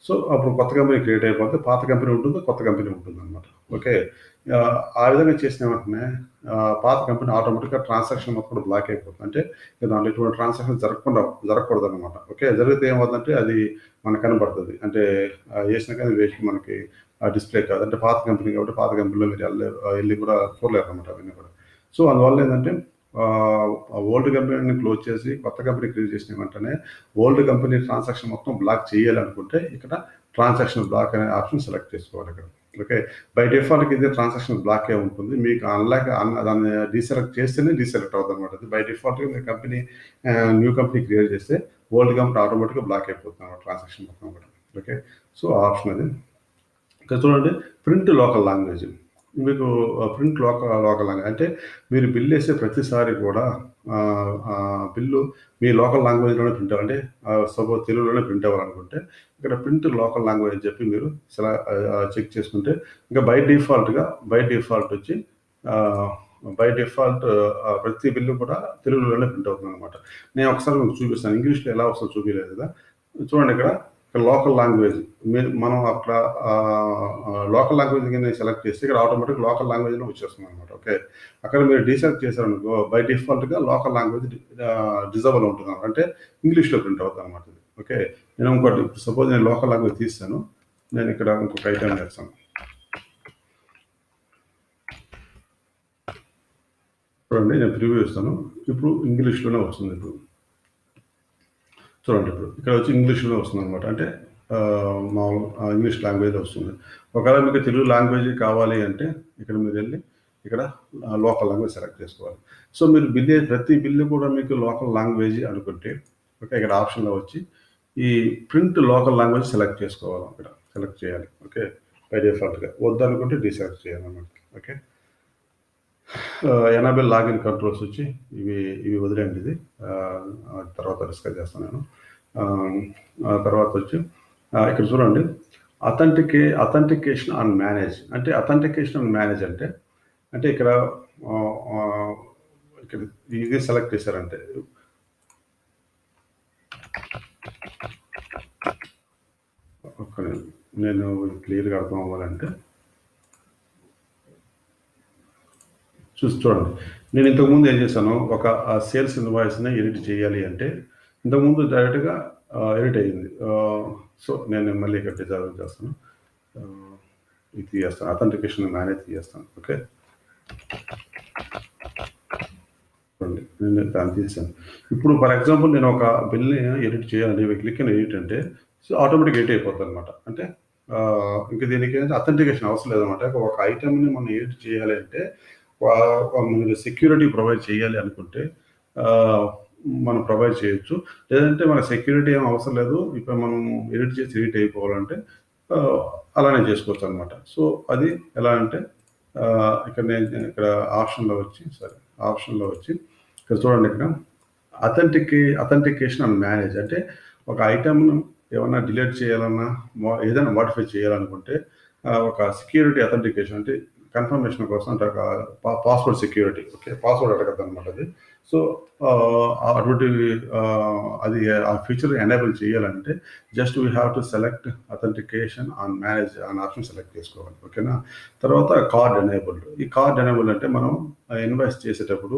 సో అప్పుడు కొత్త కంపెనీ క్రియేట్ అయిపోతే పాత కంపెనీ ఉంటుంది, కొత్త కంపెనీ ఉంటుంది అనమాట. ఓకే. ఆ విధంగా చేసిన వెంటనే పాత కంపెనీ ఆటోమేటిక్‌గా ట్రాన్సాక్షన్ మొత్తం కూడా బ్లాక్ అయిపోతుంది. అంటే దాంట్లో ఎటువంటి ట్రాన్సాక్షన్ జరగకూడదు అనమాట. ఓకే. జరిగితే ఏమవుతుందంటే అది మనకు కనబడుతుంది. అంటే వేసినా కానీ వేస్ట్ మనకి డిస్‌ప్లే కాదు. అంటే పాత కంపెనీ కాబట్టి పాత కంపెనీలో మీరు ఎళ్లి కూడా చూడలేరు అనమాట అవన్నీ కూడా. సో అందువల్ల ఏంటంటే ఓల్డ్ కంపెనీని క్లోజ్ చేసి కొత్త కంపెనీ క్రియేట్ చేసిన వెంటనే ఓల్డ్ కంపెనీ ట్రాన్సాక్షన్ మొత్తం బ్లాక్ చేయాలనుకుంటే ఇక్కడ ట్రాన్సాక్షన్ బ్లాక్ అనే ఆప్షన్ సెలెక్ట్ చేసుకోవాలి ఇక్కడ. ఓకే. బై డిఫాల్ట్‌గా ఇది ట్రాన్సాక్షన్ బ్లాకే ఉంటుంది. మీకు దాన్ని డీసెలెక్ట్ చేస్తేనే డీసెలెక్ట్ అవుతుందన్నమాట. అది బై డిఫాల్ట్‌గా మీ కంపెనీ న్యూ కంపెనీ క్రియేట్ చేస్తే ఓల్డ్ కంపెనీ ఆటోమేటిక్‌గా బ్లాక్ అయిపోతుందన్నమాట ట్రాన్సాక్షన్ మొత్తం కూడా. ఓకే. సో ఆ ఆప్షన్ అది. ఇక్కడ చూడండి ప్రింట్ లోకల్ లాంగ్వేజ్. మీకు ప్రింట్ లోకల్ లాంగ్వేజ్ అంటే మీరు బిల్ వేసే ప్రతిసారి కూడా బిల్లు మీ లోకల్ లాంగ్వేజ్‌లోనే ప్రింట్ అవ్వాలి. అంటే సపోజ్ తెలుగులోనే ప్రింట్ అవ్వాలనుకుంటే ఇక్కడ ప్రింట్ లోకల్ లాంగ్వేజ్ అని చెప్పి మీరు చెక్ చేసుకుంటే ఇంకా బై డిఫాల్ట్ వచ్చి ప్రతి బిల్లు కూడా తెలుగులోనే ప్రింట్ అవుతుందన్నమాట. నేను ఒకసారి మీకు చూపిస్తాను. ఇంగ్లీష్‌లో ఎలా వస్తుందో చూపియలేదు కదా! చూడండి ఇక్కడ లోకల్ లాంగ్వేజ్ మనం అక్కడ లోకల్ లాంగ్వేజ్ కింద సెలెక్ట్ చేస్తే ఇక్కడ ఆటోమేటిక్ లోకల్ లాంగ్వేజ్లో వచ్చేస్తుంది అనమాట. ఓకే. అక్కడ మీరు డీసెలెక్ట్ చేశారనుకో బై డిఫాల్ట్‌గా లోకల్ లాంగ్వేజ్ డిజేబుల్ ఉంటుంది. అంటే ఇంగ్లీష్‌లో ప్రింట్ అవుతుంది అనమాట. ఓకే. నేను ఇంకోటి సపోజ్ నేను లోకల్ లాంగ్వేజ్ తీసాను. నేను ఇక్కడ ఇంకొక ఐటెం చేస్తాను. చూడండి నేను ప్రివ్యూ ఇస్తాను. ఇప్పుడు ఇంగ్లీష్‌లోనే వస్తుంది ఇప్పుడు. చూడండి ఇప్పుడు ఇక్కడ వచ్చి ఇంగ్లీష్‌లోనే వస్తుందనమాట. అంటే మామూలుగా ఇంగ్లీష్ లాంగ్వేజ్‌లో వస్తుంది. ఒకవేళ మీకు తెలుగు లాంగ్వేజ్ కావాలి అంటే ఇక్కడ మీరెళ్లి ఇక్కడ లోకల్ లాంగ్వేజ్ సెలెక్ట్ చేసుకోవాలి. సో మీరు ప్రతి బిల్లు కూడా మీకు లోకల్ లాంగ్వేజ్ అనుకుంటే ఓకే. ఇక్కడ ఆప్షన్‌లో వచ్చి ఈ ప్రింట్ లోకల్ లాంగ్వేజ్ సెలెక్ట్ చేసుకోవాలి. ఇక్కడ సెలెక్ట్ చేయాలి. ఓకే. బై డిఫాల్ట్‌గా వద్దనుకుంటే డీసెలెక్ట్ చేయాలన్నమాట. ఓకే. ఎనాబుల్ లాగిన్ కంట్రోల్స్ వచ్చి ఇవి ఇవి వదిలేండి ఇది తర్వాత డిస్కస్ చేస్తాను నేను. తర్వాత వచ్చి ఇక్కడ చూడండి అథెంటికేషన్ అండ్ మేనేజ్. అంటే అథెంటికేషన్ అండ్ మేనేజ్ అంటే ఇక్కడ ఇది సెలెక్ట్ చేశారంటే నేను క్లియర్గా అర్థం అవ్వాలంటే చూడండి. నేను ఇంతకుముందు ఏం చేశాను, ఒక సేల్స్ ఇన్వాయిస్ని ఎడిట్ చేయాలి అంటే ఇంతకుముందు డైరెక్ట్గా ఎడిట్ అయ్యింది. సో నేను మళ్ళీ ఇక్కడ డిజాల్వ్ చేస్తాను, ఇది తీయేస్తాను, అథెంటికేషన్ మేనేజ్ తీయేస్తాను. ఓకే, చూడండి నేను దాన్ని తీసాను. ఇప్పుడు ఫర్ ఎగ్జాంపుల్ నేను ఒక బిల్ని ఎడిట్ చేయాలంటే క్లిక్ అని ఎడిట్ అంటే సో ఆటోమేటిక్ ఎడిట్ అయిపోతుంది అనమాట. అంటే ఇంకా దీనికి అథెంటికేషన్ అవసరం లేదనమాట. ఒక ఐటమ్ని మనం ఎడిట్ చేయాలి అంటే మీరు సెక్యూరిటీ ప్రొవైడ్ చేయాలి అనుకుంటే మనం ప్రొవైడ్ చేయొచ్చు. లేదంటే మన సెక్యూరిటీ ఏం అవసరం లేదు, ఇప్పుడు మనం ఎడిట్ అయిపోవాలంటే అలానే చేసుకోవచ్చు అనమాట. సో అది ఎలా అంటే ఇక్కడ ఆప్షన్లో వచ్చి ఇక్కడ చూడండి, ఇక్కడ అథెంటికేషన్ అండ్ మేనేజ్. అంటే ఒక ఐటమ్ను ఏమన్నా డిలీట్ చేయాలన్నా ఏదైనా మోడిఫై చేయాలనుకుంటే ఒక సెక్యూరిటీ అథెంటికేషన్ అంటే కన్ఫర్మేషన్ కోసం అంటే పాస్వర్డ్ సెక్యూరిటీ, ఓకే, పాస్వర్డ్ అడగద్దు అనమాట అది. సో అటువంటి అది ఆ ఫీచర్ ఎనేబుల్ చేయాలంటే just we have to select authentication on manage అనే ఆప్షన్ సెలెక్ట్ చేసుకోవాలి. ఓకేనా. తర్వాత కార్డ్ ఎనేబుల్డ్. ఈ కార్డ్ ఎనేబుల్డ్ అంటే మనం ఇన్వాయిస్ చేసేటప్పుడు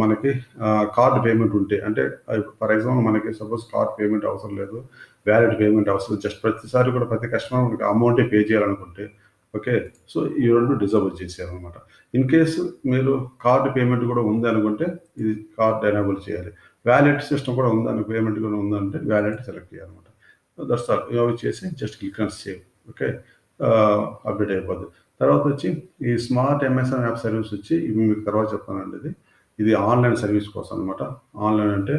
మనకి కార్డ్ పేమెంట్ ఉంటే, అంటే ఫర్ ఎగ్జాంపుల్ మనకి సపోజ్ కార్డ్ పేమెంట్ అవసరం లేదు, వ్యాలిడ్ పేమెంట్ అవసరం లేదు, జస్ట్ ప్రతిసారి కూడా ప్రతి కస్టమర్ మనకి అమౌంటే పే చేయాలనుకుంటే ఓకే, సో ఈ రెండు డిజేబుల్ చేసేయాలన్నమాట. ఇన్ కేసు మీరు కార్డు పేమెంట్ కూడా ఉంది అనుకుంటే ఇది కార్డ్ ఎనేబుల్ చేయాలి. వ్యాలెట్ సిస్టమ్ కూడా ఉందని, పేమెంట్ కూడా ఉందంటే వ్యాలెట్ సెలెక్ట్ చేయాలన్నమాట. That's all. ఇవి చేసి just click on save. Okay, update అయిపోద్ది. తర్వాత వచ్చి ఈ స్మార్ట్ ఎంఎస్ఎం యాప్ సర్వీస్ వచ్చి ఇవి మీకు తర్వాత చెప్తానండి. ఇది ఆన్లైన్ సర్వీస్ కోసం అనమాట. ఆన్లైన్ అంటే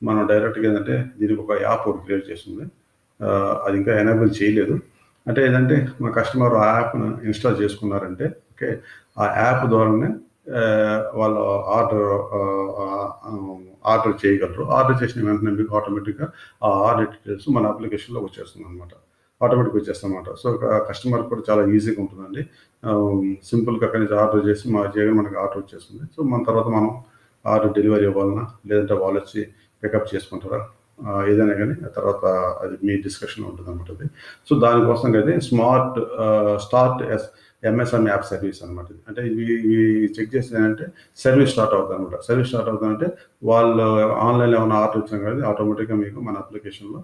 మనం డైరెక్ట్గా ఏంటంటే దీనికి ఒక యాప్ ఒకటి క్రియేట్ చేస్తుంది, అది ఇంకా ఎనేబుల్ చేయలేదు. అంటే ఏంటంటే మా కస్టమర్ ఆ యాప్ను ఇన్స్టాల్ చేసుకున్నారంటే ఓకే, ఆ యాప్ ద్వారానే వాళ్ళు ఆర్డర్ చేయగలరు. ఆర్డర్ చేసిన వెంటనే మీకు ఆటోమేటిక్గా ఆ ఆర్డర్ డీటెయిల్స్ మన అప్లికేషన్లో వచ్చేస్తుంది అనమాట, ఆటోమేటిక్ వచ్చేస్తాం అనమాట. సో కస్టమర్ కూడా చాలా ఈజీగా ఉంటుందండి. సింపుల్గా అక్కడి నుంచి ఆర్డర్ చేసి మనకి ఆర్డర్ వచ్చేస్తుంది. సో మన తర్వాత మనం ఆర్డర్ డెలివరీ ఇవ్వాలన్నా లేదంటే వాళ్ళు వచ్చి పికప్ చేసుకుంటారా ఏదైనా కానీ తర్వాత అది మీ డిస్కషన్ ఉంటుంది అనమాట అది. సో దానికోసం అయితే స్టార్ట్ ఎంఎస్ఎం యాప్ సర్వీస్ అనమాట. అంటే ఇవి చెక్ చేసేదంటే సర్వీస్ స్టార్ట్ అవుతుంది అనమాట. సర్వీస్ స్టార్ట్ అవుతుందంటే వాళ్ళు ఆన్లైన్లో ఏమైనా ఆర్డర్ వచ్చాం కానీ ఆటోమేటిక్గా మీకు మన అప్లికేషన్లో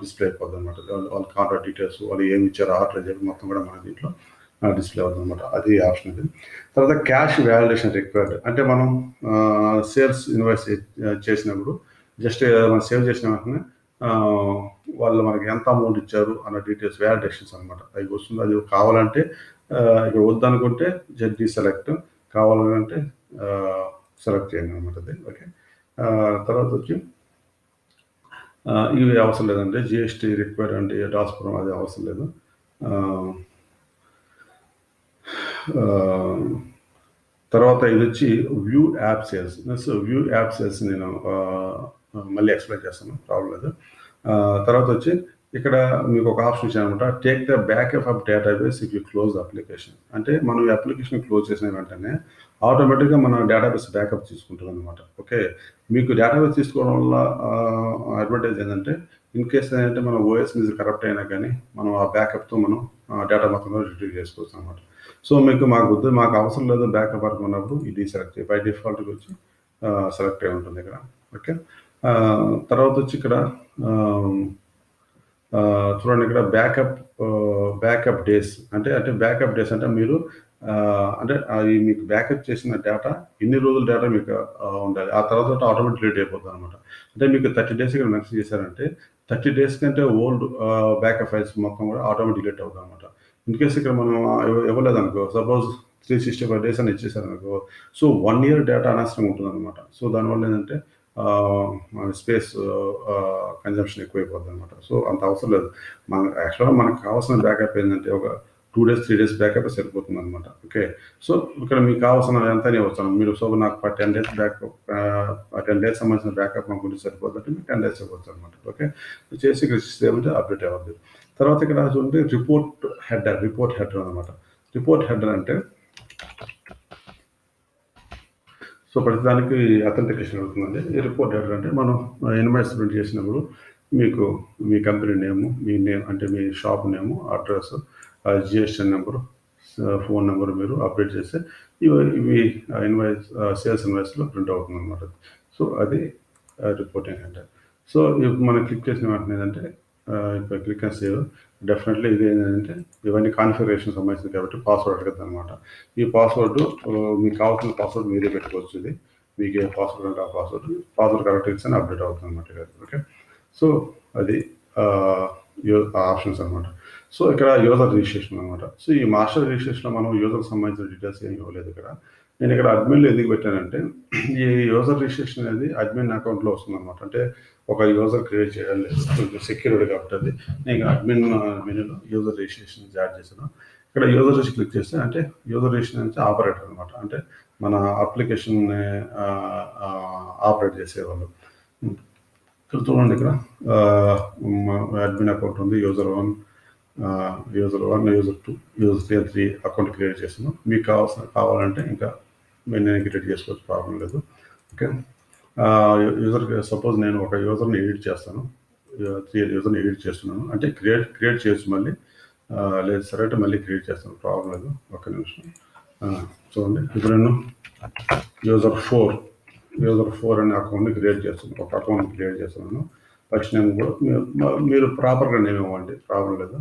డిస్ప్లే అయిపోద్ది అనమాట. వాళ్ళ కాంటాక్ట్ డీటెయిల్స్, వాళ్ళు ఏమి ఇచ్చారు ఆర్డర్ చెప్పి మొత్తం కూడా మన దీంట్లో డిస్ప్లే అవుతుంది అనమాట. అది ఆప్షన్ ఇది. తర్వాత క్యాష్ వ్యాలిడేషన్ రిక్వైర్డ్. అంటే మనం సేల్స్ ఇన్వాయిస్ చేసినప్పుడు జస్ట్ మనం సేవ్ చేసిన వెంటనే వాళ్ళు మనకి ఎంత అమౌంట్ ఇచ్చారు అన్న డీటెయిల్స్ వ్యాలిడేషన్స్ అనమాట అవి వస్తుంది. అది కావాలంటే ఇక్కడ వద్దనుకుంటే జస్ట్ సెలెక్ట్, కావాలంటే సెలెక్ట్ చేయండి అనమాట అది. ఓకే, తర్వాత వచ్చి ఇవి అవసరం లేదండి. జిఎస్టీ రిక్వైర్డ్ అంటే డాస్పురం అది అవసరం లేదు. తర్వాత ఇది వచ్చి view app sales. View app sales నేను మళ్ళీ ఎక్స్ప్లెయిన్ చేస్తాను, ప్రాబ్లం లేదు. తర్వాత వచ్చి ఇక్కడ మీకు ఒక ఆప్షన్ ఇచ్చానమాట, take the backup of database if you close application. అంటే మనం ఈ అప్లికేషన్ క్లోజ్ చేసిన వెంటనే ఆటోమేటిక్గా మన డేటాబేస్ బ్యాకప్ తీసుకుంటుంది అనమాట. ఓకే, మీకు డేటాబేస్ తీసుకోవడం వల్ల అడ్వాంటేజ్ ఏంటంటే ఇన్ కేస్ ఏంటంటే మన ఓఎస్ మీద కరప్ట్ అయినా కానీ మనం ఆ బ్యాకప్తో మనం డేటా మొత్తం రిట్రీవ్ చేసుకోవచ్చు అనమాట. సో మాకు అవసరం లేదు బ్యాకప్ వరకు ఉన్నప్పుడు ఇది సెలెక్ట్ చేయి, బై డిఫాల్ట్గా వచ్చి సెలెక్ట్ అయి ఉంటుంది ఇక్కడ. ఓకే, తర్వాత వచ్చి ఇక్కడ చూడండి, ఇక్కడ బ్యాకప్ డేస్ అంటే బ్యాకప్ డేస్ అంటే మీరు అంటే మీకు బ్యాకప్ చేసిన డేటా ఎన్ని రోజుల డేటా మీకు ఉండాలి, ఆ తర్వాత ఆటోమేటిక్ డిలీట్ అయిపోతుంది అనమాట. అంటే మీకు 30 days ఇక్కడ మెన్షన్ చేశారంటే 30 days కంటే ఓల్డ్ బ్యాకప్ ఫైల్స్ మొత్తం కూడా ఆటోమేటిక్ డిలీట్ అవుతుంది అనమాట. ఇన్ కేసు ఇక్కడ మనం ఇవ్వలేదనుకో, సపోజ్ 365 days అని ఇచ్చేసారనుకో, సో 1 year డేటా అనవసరంగా ఉంటుంది అనమాట. సో దానివల్ల ఏంటంటే స్పేస్ కన్జంప్షన్ ఎక్కువైపోతుంది అనమాట. సో అంత అవసరం లేదు. యాక్చువల్గా మనకు కావాల్సిన బ్యాకప్ ఏంటంటే ఒక 2 డేస్ 3 డేస్ బ్యాకప్ సరిపోతుంది అనమాట. ఓకే. సో ఇక్కడ మీకు కావాల్సిన ఎంత ఇవ్వచ్చు. మీరు సో నాకు 10 డేస్ బ్యాకప్ 10 డేస్ సంబంధించిన బ్యాకప్ అనుకుంటే సరిపోతుంటే మీకు 10 డేస్ ఇవ్వచ్చు అనమాట. ఓకే. చేసి ఇక్కడ ఏమంటే అప్డేట్ అవ్వద్దు. తర్వాత ఇక్కడ చూడండి రిపోర్ట్ హెడర్ అనమాట. రిపోర్ట్ హెడర్ అంటే సో ప్రతిదానికి అథెంటికేషన్ అవుతుందండి. ఈ రిపోర్ట్ హెడర్ అంటే మనం ఇన్వాయిస్ ప్రింట్ చేసినప్పుడు మీకు మీ కంపెనీ నేము, మీ నేమ్ అంటే మీ shop name, address, GSTN number, phone number మీరు అప్డేట్ చేస్తే ఇవి ఇన్వాయిస్ సేల్స్ ఇన్వాయిస్లో ప్రింట్ అవుతుంది అనమాట. సో అది రిపోర్టింగ్ అంటే. సో ఇప్పుడు మనం క్లిక్ చేసిన వెంటనే ఏంటంటే ఇప్పుడు క్లిక్ అండ్ సేవ్ డెఫినెట్లీ ఇది ఏంటంటే ఇవన్నీ కాన్ఫిగరేషన్ సంబంధించింది కాబట్టి పాస్వర్డ్ అడుగుతుంది అనమాట. ఈ పాస్వర్డ్ మీకు కావాల్సిన పాస్వర్డ్ మీరే పెట్టుకోవచ్చు. ఇది మీకు ఏ పాస్వర్డ్ అంటే ఆ పాస్వర్డ్ కరెక్ట్ ఇచ్చి అప్డేట్ అవుతుంది అనమాట. ఓకే. సో అది ఆప్షన్స్ అనమాట. సో ఇక్కడ యూజర్ రిజిస్ట్రేషన్ అనమాట. సో ఈ మాస్టర్ రిజిస్ట్రేషన్లో మనం యూజర్కి సంబంధించిన డీటెయిల్స్ ఏమి ఇవ్వలేదు ఇక్కడ. నేను ఇక్కడ అడ్మిన్లో ఎందుకు పెట్టానంటే ఈ యూజర్ రిజిస్ట్రేషన్ అనేది అడ్మిన్ అకౌంట్లో వస్తుంది అనమాట. అంటే ఒక యూజర్ క్రియేట్ చేయాలి లేదు, కొంచెం సెక్యూరిటీ కాబట్టి అది నేను అడ్మిన్ మెనూలో యూజర్ రిజిస్ట్రేషన్ యాడ్ చేశాను. ఇక్కడ యూజర్ రిజిస్ట్రేషన్ క్లిక్ చేస్తే అంటే యూజర్ రిజిస్ట్రేషన్ అంటే ఆపరేటర్ అనమాట. అంటే మన అప్లికేషన్ ఆపరేట్ చేసేవాళ్ళు. ఇక్కడ చూడండి ఇక్కడ అడ్మిన్ అకౌంట్ ఉంది, user 1, user 2, user 3 account create చేసాను. మీకు కావాలంటే ఇంకా నేను క్రియేట్ చేసుకోవచ్చు, ప్రాబ్లం లేదు. ఓకే. యూజర్ సపోజ్ నేను ఒక యూజర్ని ఎడిట్ చేస్తాను, 3 యూజర్ని ఎడిట్ చేస్తున్నాను అంటే క్రియేట్ చేయొచ్చు మళ్ళీ, లేదు సరే అంటే మళ్ళీ క్రియేట్ చేస్తాను, ప్రాబ్లం లేదు. ఒక నిమిషం చూడండి. ఇప్పుడు నేను యూజర్ 4 అనే అకౌంట్ని క్రియేట్ చేస్తున్నాను, ఒక అకౌంట్ క్రియేట్ చేస్తున్నాను. ఫస్ట్ నేమ్ కూడా మీరు ప్రాపర్గా నేమ్ ఇవ్వండి, ప్రాబ్లం లేదు.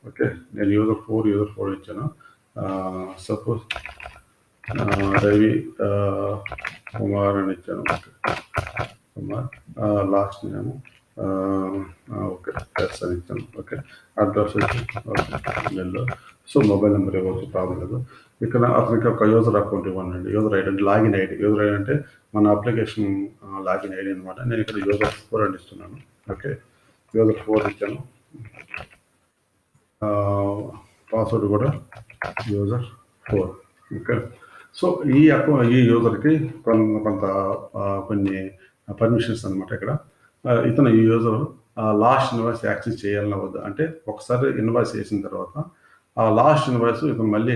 ఓకే. నేను యూజర్ 4 ఇచ్చాను. సపోజ్ రవి కుమార్ అని ఇచ్చాను. Kumar last name okay S అని ఇచ్చాను. ఓకే. అడ్రస్ వచ్చి నెల్లూరు. సో మొబైల్ నెంబర్ ఇవ్వచ్చు, ప్రాబ్లం లేదు. ఇక్కడ అతనికి ఒక యూజర్ అకౌంట్ ఇవ్వండి. యూజర్ ఐడి అంటే లాగిన్ ఐడి. యూజర్ ఐడి అంటే మన అప్లికేషన్ లాగిన్ ఐడి అనమాట. నేను ఇక్కడ యూజర్ 4 అని ఇస్తున్నాను. ఓకే. యూజర్ 4 ఇచ్చాను. పాస్వర్డ్ కూడా యూజర్ 4. ఓకే. సో ఈ యూజర్కి కొన్ని పర్మిషన్స్ అనమాట. ఇక్కడ ఇతను ఈ యూజర్ లాస్ట్ ఇన్వాయిస్ యాక్సెస్ చేయాలన్నా వద్దా అంటే ఒకసారి ఇన్వాయిస్ చేసిన తర్వాత ఆ లాస్ట్ ఇన్వాయిస్ ఇతను మళ్ళీ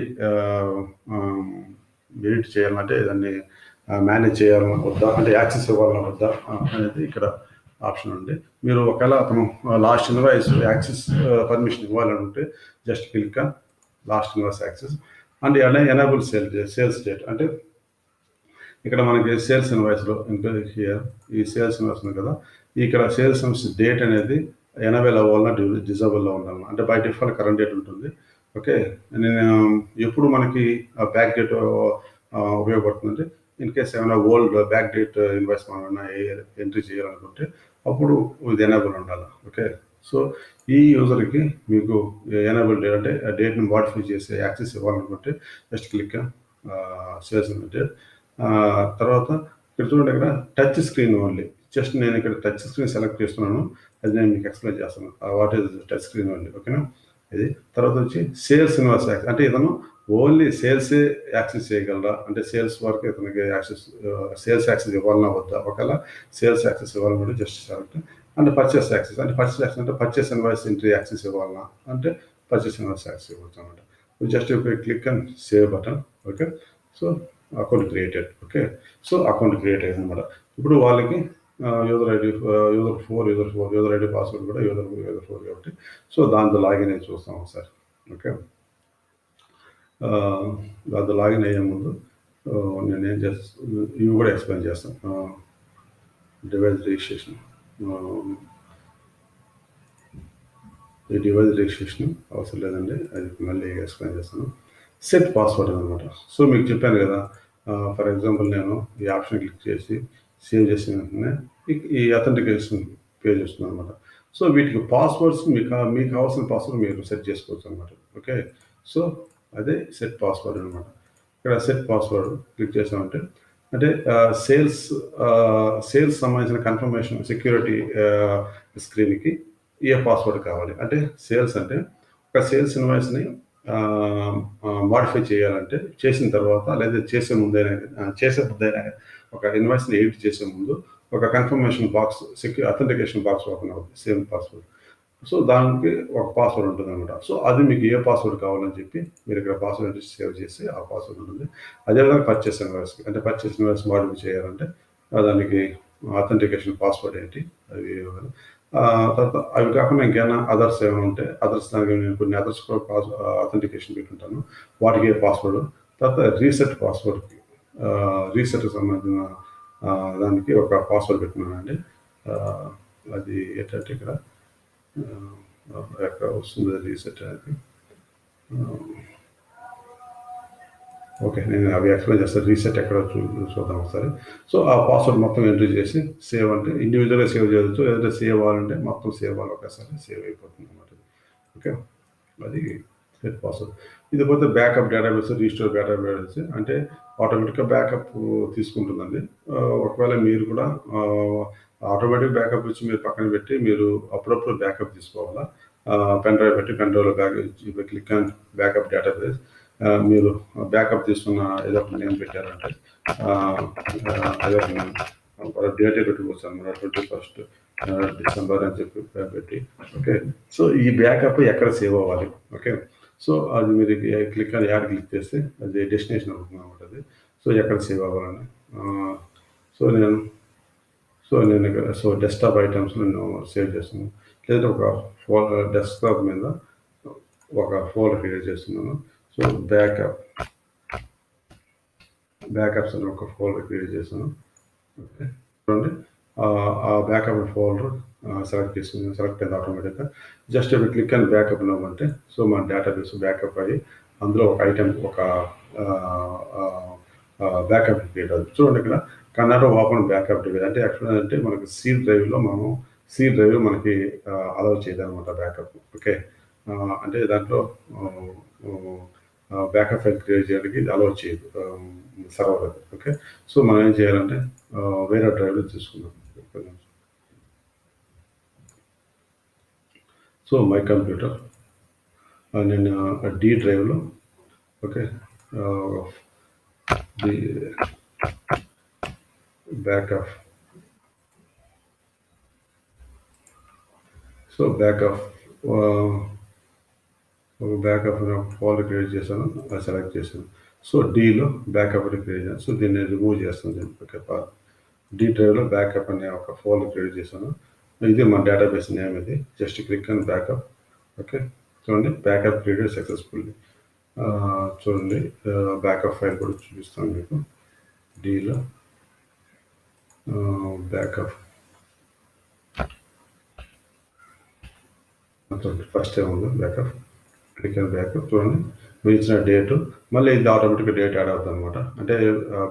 ఎడిట్ చేయాలంటే దాన్ని మేనేజ్ చేయాలన్నా వద్దా అంటే యాక్సెస్ ఇవ్వాలన్నా వద్దా అనేది ఇక్కడ ఆప్షన్ ఉంది. మీరు ఒకవేళ అతను లాస్ట్ ఇన్వాయిస్ యాక్సెస్ పర్మిషన్ ఇవ్వాలనుకుంటే just click last invoice access and enable sales date అంటే ఇక్కడ మనకి సేల్స్ ఇన్వాయిస్లో ఇంకా ఈ సేల్స్ ఇన్వాయిస్ ఉంది కదా, ఇక్కడ సేల్స్ ఇన్వాయిస్ డేట్ అనేది ఎనేబుల్ అవ్వాలన్నా డిజేబుల్లో ఉండాలన్నా అంటే బై డిఫాల్ట్ కరెంట్ డేట్ ఉంటుంది. ఓకే. నేను ఎప్పుడు మనకి బ్యాక్ డేట్ ఉపయోగపడుతుందంటే ఇన్ కేస్ ఏమైనా ఓల్డ్ బ్యాక్ డేట్ ఇన్వాయిస్ మనం ఎంట్రీ చేయాలనుకుంటే అప్పుడు ఇది ఎనేబుల్ ఉండాలి. ఓకే. సో ఈ యూజర్కి మీకు ఎనేబుల్ డేట్ అంటే డేట్ని మోడిఫై చేసి యాక్సెస్ ఇవ్వాలనుకుంటే జస్ట్ క్లిక్ సేల్స్ డేట్. తర్వాత ఇక్కడ చూడండి, ఇక్కడ టచ్ స్క్రీన్ ఓన్లీ. జస్ట్ నేను ఇక్కడ టచ్ స్క్రీన్ సెలెక్ట్ చేస్తున్నాను, అది నేను మీకు ఎక్స్ప్లెయిన్ చేస్తాను what is touch screen only. ఓకేనా. ఇది తర్వాత వచ్చి సేల్స్ ఇన్వాయిస్ యాక్సెస్ అంటే ఇతను ఓన్లీ సేల్సే యాక్సెస్ చేయగలరా అంటే సేల్స్ వరకు ఇతనికి సేల్స్ యాక్సెస్ ఇవ్వాలన్నా వద్దా. ఒకవేళ సేల్స్ యాక్సెస్ ఇవ్వాలనుకుంటే జస్ట్ సెలెక్ట్ అంటే పర్చేస్ యాక్సెస్ అంటే పర్చేస్ ఇన్వాయిస్ ఎంట్రీ యాక్సెస్ ఇవ్వాలన్నా అంటే పర్చేస్ ఇన్వాయిస్ యాక్సెస్ ఇవ్వచ్చు అనమాట. Just click and save button. Okay. So account created. Okay. So account create అయ్యింది అనమాట. ఇప్పుడు వాళ్ళకి user ID user ID password కూడా యూజర్ 4 కాబట్టి సో దాంతో లాగిన్ అయ్యి చూస్తాం ఒకసారి. ఓకే. దాంతో లాగిన్ అయ్యే ముందు నేను ఏం చేస్తాను ఇవి కూడా ఎక్స్ప్లెయిన్ చేస్తాను. డివైస్ రిజిస్ట్రేషన్, ఈ డివైస్ రిజిస్ట్రేషన్ అవసరం లేదండి, అది మళ్ళీ ఎక్స్ప్లెయిన్ చేస్తాను. సెట్ పాస్వర్డ్ అనమాట. సో మీకు చెప్పాను కదా, ఫర్ ఎగ్జాంపుల్ నేను ఈ ఆప్షన్ క్లిక్ చేసి సేవ్ చేసిన వెంటనే ఈ అథెంటికేషన్ పేజ్ వస్తుంది అనమాట. సో వీటికి పాస్వర్డ్స్ మీకు కావాల్సిన పాస్వర్డ్ మీరు సెట్ చేసుకోవచ్చు అనమాట. ఓకే. సో అదే సెట్ పాస్వర్డ్ అనమాట. ఇక్కడ సెట్ పాస్వర్డ్ క్లిక్ చేసామంటే అంటే సేల్స్ సంబంధించిన కన్ఫర్మేషన్ సెక్యూరిటీ స్క్రీన్కి ఏ పాస్వర్డ్ కావాలి అంటే సేల్స్ అంటే ఒక సేల్స్ ఇన్వాయిస్ని మాడిఫై చేయాలంటే చేసిన తర్వాత లేదా చేసే ముందైనా ఒక ఇన్వాయిస్ని ఎడిట్ చేసే ముందు ఒక confirmation box authentication box open అవుతుంది సేమ్ పాస్వర్డ్. సో దానికి ఒక పాస్వర్డ్ ఉంటుంది అనమాట. సో అది మీకు ఏ పాస్వర్డ్ కావాలని చెప్పి మీరు ఇక్కడ పాస్వర్డ్ సేవ్ చేసి ఆ పాస్వర్డ్ ఉంటుంది. అదేవిధంగా పర్చేస్ ఇన్వాయిస్కి అంటే పర్చేస్ ఇన్వాయిస్ మాడిఫై చేయాలంటే దానికి అథెంటికేషన్ పాస్వర్డ్ ఏంటి అవి తర్వాత అవి కాకుండా ఇంకేమైనా అదర్స్ ఏమైనా ఉంటే అదర్స్ దానికి నేను కొన్ని అదర్స్ కూడా అథెంటికేషన్ పెట్టుకుంటాను. వాటికి ఏ పాస్వర్డ్ తర్వాత రీసెట్ పాస్వర్డ్కి రీసెట్కి సంబంధించిన దానికి ఒక పాస్వర్డ్ పెట్టుకున్నానండి. అది ఏంటంటే ఇక్కడ ఎక్కడ వస్తుంది రీసెట్ అనేది. ఓకే, నేను అవి ఎక్స్ప్లెయిన్ చేస్తాను. రీసెట్ ఎక్కడ చూద్దాం ఒకసారి. సో ఆ పాస్వర్డ్ మొత్తం ఎంట్రీ చేసి సేవ్ అంటే ఇండివిజువల్గా సేవ్ చేయవచ్చు, లేదంటే సేవ్ అవ్వాలంటే మొత్తం సేవ్ అవ్వాలి ఒకసారి సేవ్ అయిపోతుంది అన్నమాట. ఓకే, అది సెట్ పాస్వర్డ్. ఇది పోతే బ్యాకప్ డేటాబేస్ రీస్టోర్ డేటాబేస్ అంటే ఆటోమేటిక్గా బ్యాకప్ తీసుకుంటుందండి. ఒకవేళ మీరు కూడా ఆటోమేటిక్ బ్యాకప్ ఇచ్చి మీరు పక్కన పెట్టి మీరు అప్పుడప్పుడు బ్యాకప్ తీసుకోవాలా. పెన్ డ్రైవ్ పెట్టి పెన్ డ్రైవ్లో క్లిక్ ఆన్ బ్యాకప్ డేటాబేస్. మీరు బ్యాకప్ తీసుకున్న ఏదో ఒక నేమ్ పెట్టారంటే ఏదో ఒక డేటే పెట్టుకోవచ్చు అన్నమాట. 21st December అని చెప్పి పెట్టి. ఓకే, సో ఈ బ్యాకప్ ఎక్కడ సేవ్ అవ్వాలి. ఓకే, సో అది మీరు క్లిక్ అని యాడ్ క్లిక్ చేస్తే అది డెస్టినేషన్ అవుతుంది అనమాట. అది సో ఎక్కడ సేవ్ అవ్వాలని నేను ఇక్కడ డెస్క్టాప్ ఐటమ్స్ నేను సేవ్ చేస్తున్నాను, లేదా ఒక ఫోల్డర్ డెస్క్టాప్ మీద ఒక ఫోల్డర్ క్రియేట్ చేస్తున్నాను. సో బ్యాకప్స్ అని ఒక ఫోల్డర్ క్రియేట్ చేస్తాను. ఓకే, చూడండి ఆ బ్యాకప్ ఫోల్డర్ సెలెక్ట్ అయింది ఆటోమేటిక్గా. జస్ట్ ఇప్పుడు క్లిక్ అని బ్యాకప్ అవ్వమంటే సో మన డేటాబేస్ బ్యాకప్ అయ్యి అందులో ఒక ఐటెం ఒక బ్యాకప్ క్రియేట్ అవుతుంది. చూడండి ఇక్కడ కన్నడ ఓపెన్ బ్యాకప్ డివైస్ అంటే యాక్చువల్ అంటే మనకి సి డ్రైవ్ మనకి అలౌ చేయదు అనమాట బ్యాకప్. ఓకే, అంటే దాంట్లో బ్యాకప్ ఫైల్ క్రియేట్ చేయడానికి ఇది అలౌ చేయదు సర్వర్ అది. ఓకే, సో మనం ఏం చేయాలంటే వేరే డ్రైవ్లో తీసుకుందాం. సో మై కంప్యూటర్ నేను డి డ్రైవ్లో okay the backup folder create చేశాను, అది సెలెక్ట్ చేశాను. సో డీలో బ్యాకప్ అని క్రియేట్ చేశాను. సో దీన్ని రిమూవ్ చేస్తాను. ఓకే, డి డ్రైవ్లో బ్యాకప్ అనే ఒక ఫోల్డర్ క్రియేట్ చేశాను. ఇది మన డేటాబేస్ నేమ్. ఇది జస్ట్ క్లిక్ అని బ్యాకప్. ఓకే, చూడండి బ్యాకప్ క్రియేటెడ్ సక్సెస్ఫుల్లీ. చూడండి బ్యాకప్ ఫైల్ కూడా చూపిస్తాను మీకు. డీలో బ్యాకప్ ఫస్ట్ ఏముంది బ్యాకప్, క్లిక్ అని బ్యాకప్. చూడండి మీరు ఇచ్చిన డేటు మళ్ళీ ఇది ఆటోమేటిక్గా డేట్ యాడ్ అవుతుంది అనమాట. అంటే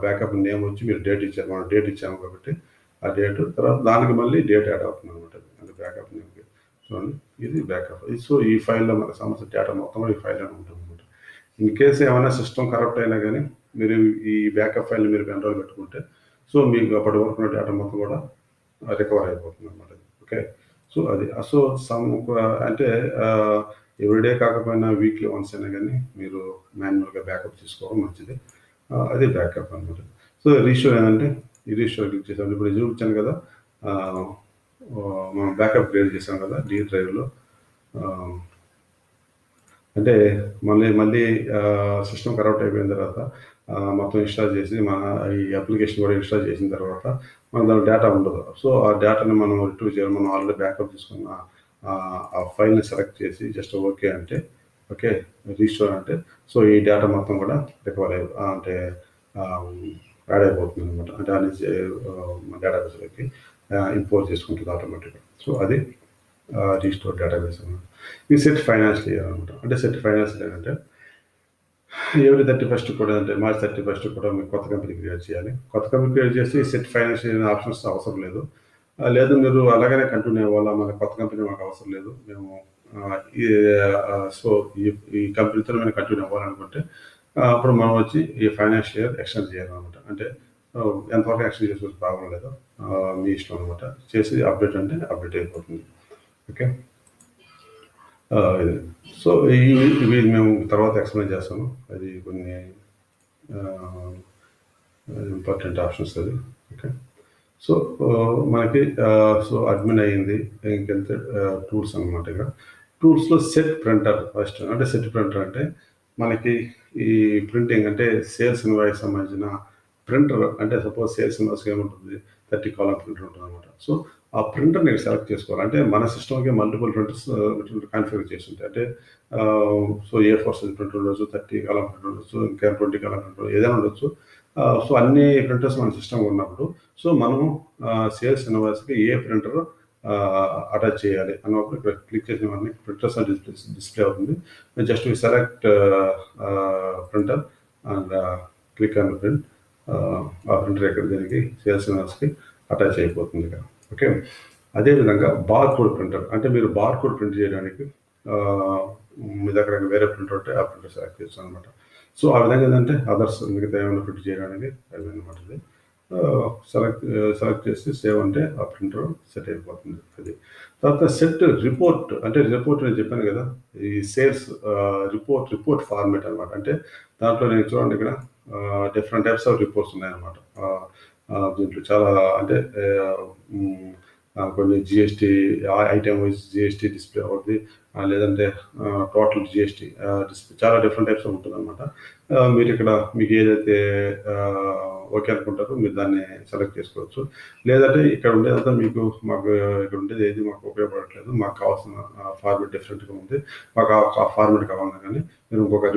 బ్యాకప్ నేమ్ వచ్చి మీరు డేట్ ఇచ్చారు, మనం డేట్ ఇచ్చాము కాబట్టి ఆ డేటు తర్వాత దానికి మళ్ళీ డేట్ యాడ్ అవుతుంది అనమాట. అంటే బ్యాకప్ నేమ్కి చూడండి ఇది బ్యాకప్. సో ఈ ఫైల్లో మనకు సంబంధించిన డేటా మొత్తం కూడా ఈ ఫైల్లో ఉంటుంది అనమాట. ఇన్ కేసు ఏమైనా సిస్టమ్ కరప్ట్ అయినా కానీ మీరు ఈ బ్యాకప్ ఫైల్ని మీరు పెన్రోల్ పెట్టుకుంటే సో మీకు అప్పటి వరకు ఉన్న డేటా మొత్తం కూడా రికవర్ అయిపోతుంది అనమాట. ఓకే, సో అది అంటే ఎవ్రీడే కాకపోయినా వీక్లీ వన్స్ అయినా కానీ మీరు మాన్యువల్గా బ్యాకప్ తీసుకోవడం మంచిది. అది బ్యాకప్ అనమాట. సో రీస్టోర్ ఏంటంటే ఈ రీస్టోర్ క్లిక్ చేసాం. ఇప్పుడు చూపించాను కదా మనం బ్యాకప్ క్రియేట్ చేసాం కదా డి డ్రైవ్లో. అంటే మళ్ళీ సిస్టమ్ కరప్ట్ అయిపోయిన తర్వాత మొత్తం ఇన్స్టాల్ చేసి మన ఈ అప్లికేషన్ కూడా ఇన్స్టాల్ చేసిన తర్వాత మన దాని డేటా ఉండదు. సో ఆ డేటాని మనం రిట్రీవ్ చేయాలి. మనం ఆల్రెడీ బ్యాకప్ తీసుకున్న ఆ ఫైల్ని సెలెక్ట్ చేసి జస్ట్ ఓకే అంటే ఓకే రీస్టోర్ అంటే సో ఈ డేటా మొత్తం కూడా రికవర్ అంటే యాడ్ అయిపోతుంది అనమాట. అంటే అది డేటాబేస్లోకి ఇంపోర్ట్ చేసుకుంటుంది ఆటోమేటిక్గా. సో అది రీస్టోర్ డేటాబేస్ అనమాట. ఈ సెట్ ఫైనాన్షియల్ ఇయర్ అనమాట. అంటే సెట్ ఫైనాన్షియల్ ఇయర్ అంటే ఎవరి 31st కూడా అంటే మార్చ్ 31st కూడా మీరు కొత్త కంపెనీ క్రియేట్ చేయాలి. కొత్త కంపెనీ క్రియేట్ చేసి సెట్ ఫైనాన్షియల్ ఆప్షన్స్ అవసరం లేదు. లేదు మీరు అలాగనే కంటిన్యూ అవ్వాలా, మన కొత్త కంపెనీ మాకు అవసరం లేదు, మేము సో ఈ కంపెనీతో మేము కంటిన్యూ అవ్వాలనుకుంటే అప్పుడు మనం వచ్చి ఈ ఫైనాన్షియల్ ఇయర్ ఎక్స్టెండ్ చేయాలన్నమాట. అంటే ఎంతవరకు ఎక్స్టెండ్ చేసుకోవచ్చు ప్రాబ్లం లేదు, మీ ఇష్టం అనమాట. చేసి అప్డేట్ అంటే అప్డేట్ అయిపోతుంది. ఓకే, ఇది. సో ఇవి మేము తర్వాత ఎక్స్‌ప్లెయిన్ చేస్తాను. అది కొన్ని ఇంపార్టెంట్ ఆప్షన్స్ అది. ఓకే. సో మనకి సో అడ్మిన్ అయింది. ఇంకెళ్తే టూల్స్ అనమాట ఇక్కడ. టూల్స్‌లో సెట్ ప్రింటర్ ఫస్ట్. అంటే సెట్ ప్రింటర్ అంటే మనకి ఈ ప్రింటింగ్ అంటే సేల్స్ ఇన్వాయిస్ సంబంధించిన ప్రింటర్ అంటే సపోజ్ సేల్స్ ఇన్వాయిస్‌కి ఏముంటుంది 30 కాలమ్ ప్రింటర్ ఉంటుందన్నమాట. సో ఆ ప్రింటర్‌ని సెలెక్ట్ చేసుకోవాలి. అంటే మన సిస్టమ్‌కి మల్టిపుల్ ప్రింటర్స్ కాన్ఫిగర్ చేసి ఉంటాయి. అంటే సో ఏ4 సైజ్ ప్రింటర్ ఉండొచ్చు, 30 కాలమ్ ప్రింటర్ ఉండొచ్చు, ఇంకా 20 కాలమ్ ప్రింటర్ ఏదైనా ఉండొచ్చు. సో అన్ని ప్రింటర్స్ మన సిస్టమ్‌లో ఉన్నప్పుడు సో మనము సేల్స్ ఇన్వాయిస్‌కి ఏ ప్రింటర్ అటాచ్ చేయాలి అన్నప్పుడు ఇక్కడ క్లిక్ చేసిన వెంటనే ప్రింటర్స్ అని డిస్ప్లే అవుతుంది. Just we select printer and click on print. ఆ ప్రింటర్ ఎక్కడ దీనికి సేల్స్ ఇన్వాయిస్‌కి అటాచ్ అయిపోతుంది ఇక్కడ. ఓకే. అదేవిధంగా బార్‌కోడ్ ప్రింటర్ అంటే మీరు బార్‌కోడ్ ప్రింట్ చేయడానికి మీ దగ్గర వేరే ప్రింటర్ ఉంటే ఆ ప్రింటర్ సెలెక్ట్ చేస్తారనమాట. సో ఆ విధంగా ఏంటంటే అదర్స్ మిగతా ఏమైనా ప్రింట్ చేయడానికి అవి అనమాట ఇది. సెలెక్ట్ చేసి సేవ్ అంటే ఆ ప్రింటర్ సెట్ అయిపోతుంది అది. తర్వాత సెట్ రిపోర్ట్ అంటే రిపోర్ట్ నేను చెప్పాను కదా ఈ సేల్స్ రిపోర్ట్ ఫార్మేట్ అనమాట. అంటే దాంట్లో నేను చూడండి ఇక్కడ డిఫరెంట్ టైప్స్ ఆఫ్ రిపోర్ట్స్ ఉన్నాయన్నమాట. దీంట్లో చాలా అంటే కొన్ని GST item wise GST display అవుతుంది. లేదంటే టోటల్ జిఎస్టీ డిస్ప్లే చాలా డిఫరెంట్ టైప్స్ ఉంటుందన్నమాట. మీరు ఇక్కడ మీకు ఏదైతే ఓకే అనుకుంటారో మీరు దాన్ని సెలెక్ట్ చేసుకోవచ్చు. లేదంటే ఇక్కడ ఉండేదంతా మాకు ఇక్కడ ఉండేది ఏది మాకు ఉపయోగపడట్లేదు. మాకు కావాల్సిన ఫార్మేట్ డిఫరెంట్‌గా ఉంది. మాకు ఆ ఫార్మేట్ కావాలన్నా కానీ మేము ఇంకొక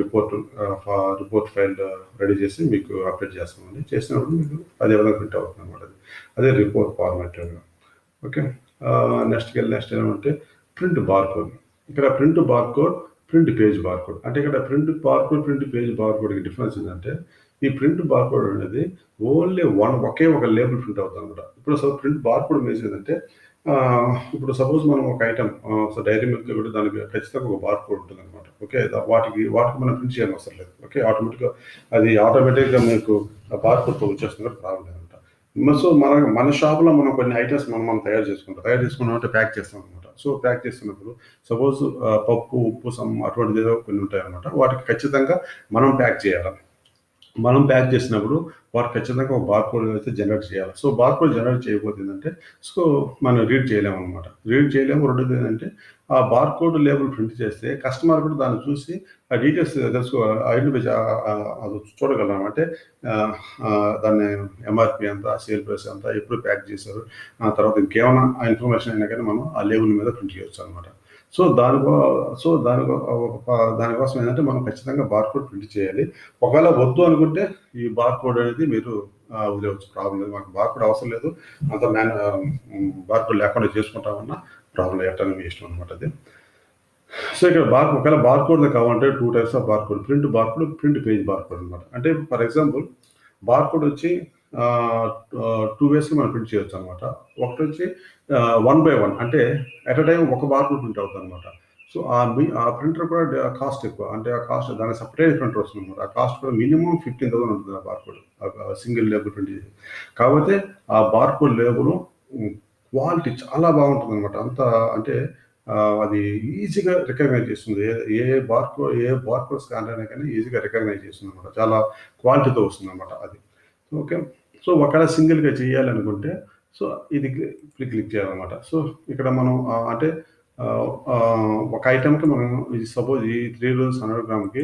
రిపోర్ట్ ఫైల్ రెడీ చేసి మీకు అప్డేట్ చేస్తామండి. చేసినప్పుడు మీకు అదే విధంగా ప్రింట్ అవుతుందన్నమాట అది. అదే రిపోర్ట్ ఫార్మాట్. ఓకే. నెక్స్ట్ ఏమంటే ప్రింట్ బార్‌కోడ్. ఇక్కడ print barcode, print page barcode. అంటే ఇక్కడ ప్రింట్ బార్‌కోడ్, ప్రింట్ పేజ్ బార్‌కోడ్‌కి డిఫరెన్స్ ఏంటంటే ఈ ప్రింట్ బార్‌కోడ్ అనేది ఓన్లీ ఒకే ఒక లేబుల్ ప్రింట్ అవుతుందన్నమాట. ఇప్పుడు ప్రింట్ బార్‌కోడ్ మీన్స్ ఏంటంటే ఇప్పుడు సపోజ్ మనం ఒక ఐటెమ్ సో డైరీ మిల్క్ కూడా దానికి ఖచ్చితంగా ఒక బార్‌కోడ్ ఉంటుందన్నమాట. ఓకే. వాటికి మనం ప్రింట్ చేయనవసరం లేదు. ఓకే. ఆటోమేటిక్‌గా మీకు ఆ బార్‌కోడ్‌తో వచ్చేస్తుంది కాబట్టి ప్రాబ్లమ్ లేదనమాట. సో మన షాప్‌లో మనం కొన్ని ఐటెమ్స్ మనం తయారు చేసుకుంటాం. తయారు చేసుకున్నామంటే ప్యాక్ చేస్తాం అనమాట. సో ప్యాక్ చేస్తున్నప్పుడు సపోజ్ పప్పు, ఉప్పు అటువంటిదేదో కొన్ని ఉంటాయన్నమాట. వాటికి ఖచ్చితంగా మనం ప్యాక్ చేయాలి. మనం ప్యాక్ చేసినప్పుడు వాడు ఖచ్చితంగా ఒక బార్‌కోడ్ అయితే జనరేట్ చేయాలి. సో బార్‌కోడ్ జనరేట్ చేయకపోతే ఏంటంటే సో మనం రీడ్ చేయలేమనమాట. రీడ్ చేయలేము. రెండోది ఏంటంటే ఆ బార్‌కోడ్ లేబుల్ ప్రింట్ చేస్తే కస్టమర్ కూడా దాన్ని చూసి ఆ డీటెయిల్స్ ఐడెంటిఫై అది చూడగలం. అంటే దాన్ని ఎంఆర్‌పీ ఎంత, సేల్ ప్రైస్ ఎంత, ఎప్పుడు ప్యాక్ చేశారు, ఆ తర్వాత ఇంకేమైనా ఆ ఇన్ఫర్మేషన్ అయినా కానీ మనం ఆ లేబుల్ మీద ప్రింట్ చేయొచ్చు అనమాట. సో దానికోసం ఏంటంటే మనం ఖచ్చితంగా బార్‌కోడ్ ప్రింట్ చేయాలి. ఒకవేళ వద్దు అనుకుంటే ఈ బార్‌కోడ్ అనేది మీరు వదిలేయవచ్చు. ప్రాబ్లమ్ లేదు. మాకు బార్‌కోడ్ అవసరం లేదు. అంతా బార్‌కోడ్ లేకుండా చేసుకుంటామన్నా ప్రాబ్లమ్ లేదు. ఎట్టన్నా మీ ఇష్టం అనమాట అది. సో ఇక్కడ ఒకవేళ బార్‌కోడ్ కావాలంటే 2 types of barcode. Print barcode, print page barcode అనమాట. అంటే ఫర్ ఎగ్జాంపుల్ బార్‌కోడ్ వచ్చి 2 వేస్‌లో మనం ప్రింట్ చేయొచ్చనమాట. ఒకటొచ్చి 1 బై 1 అంటే ఎట్ ఎ టైమ్ ఒక బార్‌కోడ్ ప్రింట్ అవుతుందనమాట. సో ఆ ప్రింటర్ కూడా కాస్ట్ ఎక్కువ. అంటే ఆ కాస్ట్ దానికి సెపరేట్ ప్రింటర్ వస్తుందనమాట. ఆ కాస్ట్ కూడా మినిమమ్ 15,000 ఉంటుంది ఆ బార్‌కోడ్. సింగిల్ లేబుల్ ప్రింట్ చేసేది. కాకపోతే ఆ బార్‌కోడ్ లేబుల్ క్వాలిటీ చాలా బాగుంటుందనమాట. అంత అంటే అది ఈజీగా రికగ్నైజ్ చేస్తుంది. ఏ బార్‌కోడ్ స్కానర్ అయినా కానీ ఈజీగా రికగ్నైజ్ చేస్తుందనమాట. చాలా క్వాలిటీతో వస్తుందనమాట అది. ఓకే. సో ఒకవేళ సింగిల్‌గా చేయాలనుకుంటే సో ఇది క్లిక్ చేయాలనమాట. సో ఇక్కడ మనం అంటే ఒక ఐటెమ్‌కి మనం సపోజ్ ఈ 3 రూల్స్ 100 గ్రామ్‌కి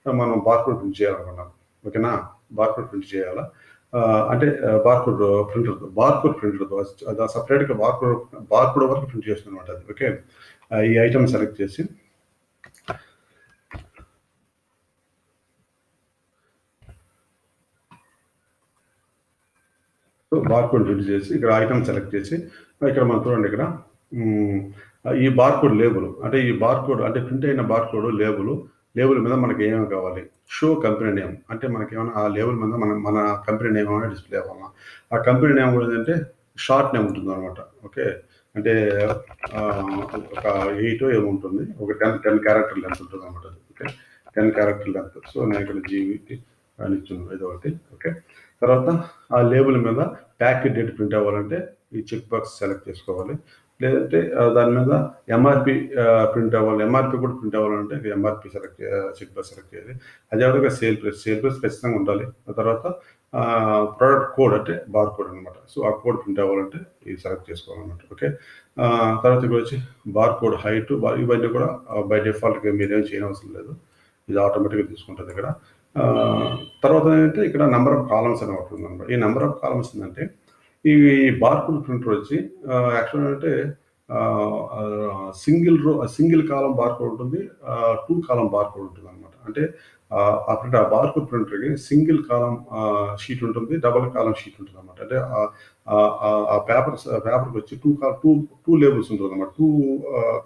మనం బార్‌కోడ్ ప్రింట్ చేయాలనుకున్నాం. ఓకేనా? బార్‌కోడ్ ప్రింట్ చేయాలా? అంటే బార్‌కోడ్ ప్రింటర్‌తో అది సెపరేట్‌గా బార్‌కోడ్ వరకు ప్రింట్ చేస్తుందనమాట అది. ఓకే. ఈ ఐటెమ్ సెలెక్ట్ చేసి సో బార్‌కోడ్ ప్రింట్ చేసి ఇక్కడ ఐటెమ్ సెలెక్ట్ చేసి ఇక్కడ మనం చూడండి ఇక్కడ ఈ బార్‌కోడ్ లేబుల్ అంటే ఈ బార్‌కోడ్ అంటే ప్రింట్ అయిన బార్‌కోడ్ లేబుల్ మీద మనకి ఏమేమి కావాలి? షో కంపెనీ నేమ్ అంటే మనకేమైనా ఆ లేబుల్ మీద మన కంపెనీ నేమ్ ఏమైనా డిస్ప్లే అవ్వాలా? ఆ కంపెనీ నేమ్ కూడా ఏంటంటే షార్ట్ నేమ్ ఉంటుందనమాట. ఓకే. అంటే ఒక 8 ఏమో ఉంటుంది. ఒక 10 క్యారెక్టర్ లెంత్ ఉంటుందనమాట అది. ఓకే. 10 character length. సో నేను ఇక్కడ జీవిటి అని ఇచ్చాను ఇదొకటి. ఓకే. తర్వాత ఆ లేబుల్ మీద ప్యాక్ డేట్ ప్రింట్ అవ్వాలంటే ఈ చెక్ బాక్స్ సెలెక్ట్ చేసుకోవాలి. లేదంటే దాని మీద ఎంఆర్పి ప్రింట్ అవ్వాలి, ఎంఆర్పి కూడా ప్రింట్ అవ్వాలంటే ఎంఆర్పి చెక్ బాక్స్ సెలెక్ట్ చేయాలి. అదేవిధంగా సేల్ ప్రైస్ ఖచ్చితంగా ఉండాలి. ఆ తర్వాత ప్రోడక్ట్ కోడ్ అంటే బార్ కోడ్ అనమాట. సో ఆ కోడ్ ప్రింట్ అవ్వాలంటే ఇది సెలెక్ట్ చేసుకోవాలన్నమాట. ఓకే, తర్వాత ఇక్కడ వచ్చి బార్ కోడ్ హైట్ ఇవన్నీ కూడా బై డిఫాల్ట్గా మీరేం చేయనవసరం లేదు, ఇది ఆటోమేటిక్గా తీసుకుంటుంది ఇక్కడ. తర్వాత ఏంటంటే ఇక్కడ నెంబర్ ఆఫ్ కాలమ్స్ అని ఒకటి ఉందన్నమాట. ఈ నెంబర్ ఆఫ్ కాలమ్స్ ఏంటంటే ఈ బార్కోడ్ ప్రింటర్ వచ్చి యాక్చువల్గా అంటే సింగిల్ కాలం బార్కోడ్ ఉంటుంది, 2 కాలం బార్కోడ్ ఉంటుంది అనమాట. అంటే ఆ బార్కోడ్ ప్రింటర్కి సింగిల్ కాలం షీట్ ఉంటుంది, డబుల్ కాలం షీట్ ఉంటుంది అనమాట. అంటే ఆ పేపర్కి వచ్చి టూ లేబుల్స్ ఉంటుంది అనమాట, 2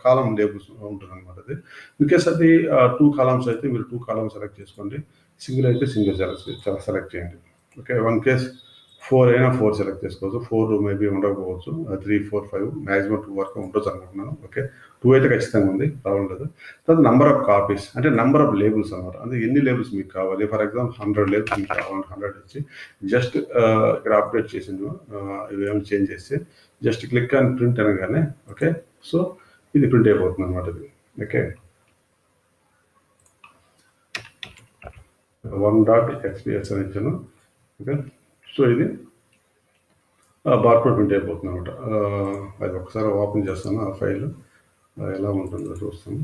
కాలం లేబుల్స్ ఉంటుంది అనమాట. అది ఇన్ కేస్ అది 2 కాలమ్స్ అయితే మీరు 2 కాలమ్స్ సెలెక్ట్ చేసుకోండి, సింగిల్ అయితే సింగిల్ సెలెక్ట్ చేయండి. ఓకే, 1 కేస్ 4 అయినా 4 సెలెక్ట్ చేసుకోవచ్చు, 4 మేబీ ఉండకపోవచ్చు, 3, 4, 5 మ్యాక్సిమం 2 వరకు ఉండొచ్చు అనుకుంటున్నాను. ఓకే, 2 అయితే ఖచ్చితంగా ఉంది, ప్రాబ్లం లేదు. తర్వాత నెంబర్ ఆఫ్ కాపీస్ అంటే నెంబర్ ఆఫ్ లేబుల్స్ అనమాట. అంటే ఎన్ని లేబుల్స్ మీకు కావాలి, ఫర్ ఎగ్జాంపుల్ 100 లేబుల్స్ మీకు కావాలంటే 100 ఇచ్చి జస్ట్ ఇక్కడ అప్డేట్ చేసిండు, ఇవేమి చేంజ్ చేస్తే జస్ట్ క్లిక్ అండ్ ప్రింట్ అనగానే ఓకే, సో ఇది ప్రింట్ అయిపోతుంది అనమాట. ఇది ఓకే, 1.xps అని ఇచ్చాను. ఓకే, సో ఇది బార్కోడ్ ప్రింట్ అయిపోతుంది అనమాట. అది ఒకసారి ఓపెన్ చేస్తాను, ఆ ఫైల్ ఎలా ఉంటుందో చూస్తాను,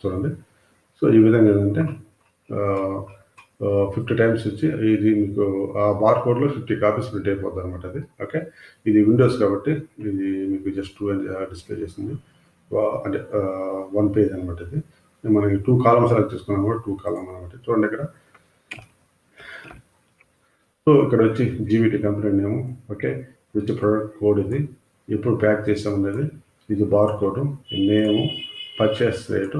చూడండి. సో ఈ విధంగా ఏంటంటే 50 టైమ్స్ వచ్చి ఇది మీకు ఆ బార్కోడ్లో 50 కాపీస్ ప్రింట్ అయిపోతుంది అనమాట. అది ఓకే, ఇది విండోస్ కాబట్టి ఇది మీకు జస్ట్ 2 డిస్ప్లే చేస్తుంది, అంటే 1 పేజ్ అనమాట. ఇది మనకి 2 కాలమ్ సెలెక్ట్ చేసుకున్నాం కూడా 2 కాలమ్ అనమాట. చూడండి ఇక్కడ, సో ఇక్కడ వచ్చి GVT company name, okay, with product code, ఇది ఎప్పుడు ప్యాక్ చేసాం అనేది, ఇది bar code, name, purchase rate,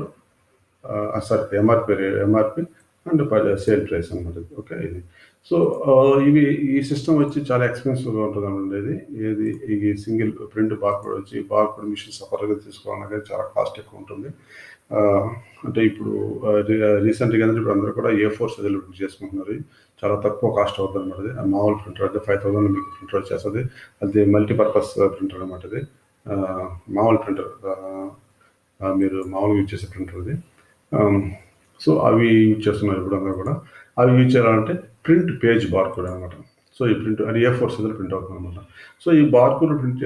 sorry MRP and sale price అనమాట. ఓకే, ఇది సో ఈ సిస్టమ్ వచ్చి చాలా ఎక్స్పెన్సివ్గా ఉంటుంది అన్నమాట. ఇది ఈ సింగిల్ ప్రింట్ బార్ కోడ్ వచ్చి బార్ కోడ్ మిషన్ సపరేట్గా తీసుకోవాలన్నది చాలా కాస్ట్ ఎక్కువ ఉంటుంది. అంటే ఇప్పుడు రీసెంట్గా ఇప్పుడు అందరూ కూడా A4 సైజులు బుక్ చేసుకుంటున్నారు, చాలా తక్కువ కాస్ట్ అవుతుంది అనమాట. అది మామూలు ప్రింటర్ అయితే 5000 మీకు ప్రింటర్ వచ్చేస్తుంది, అది మల్టీపర్పస్ ప్రింటర్ అనమాట. ఇది మామూలు ప్రింటర్, మీరు మామూలుగా యూజ్ చేసే ప్రింటర్ అది. సో అవి యూజ్ చేస్తున్నారు ఇప్పుడు అందరూ కూడా. అవి యూజ్ చేయాలంటే ప్రింట్ పేజ్ బార్కోడ్ అనమాట. సో ఈ ప్రింట్ అది A4 సైజులో ప్రింట్ అవుతుంది అనమాట. సో ఈ బార్కోడ్ ప్రింట్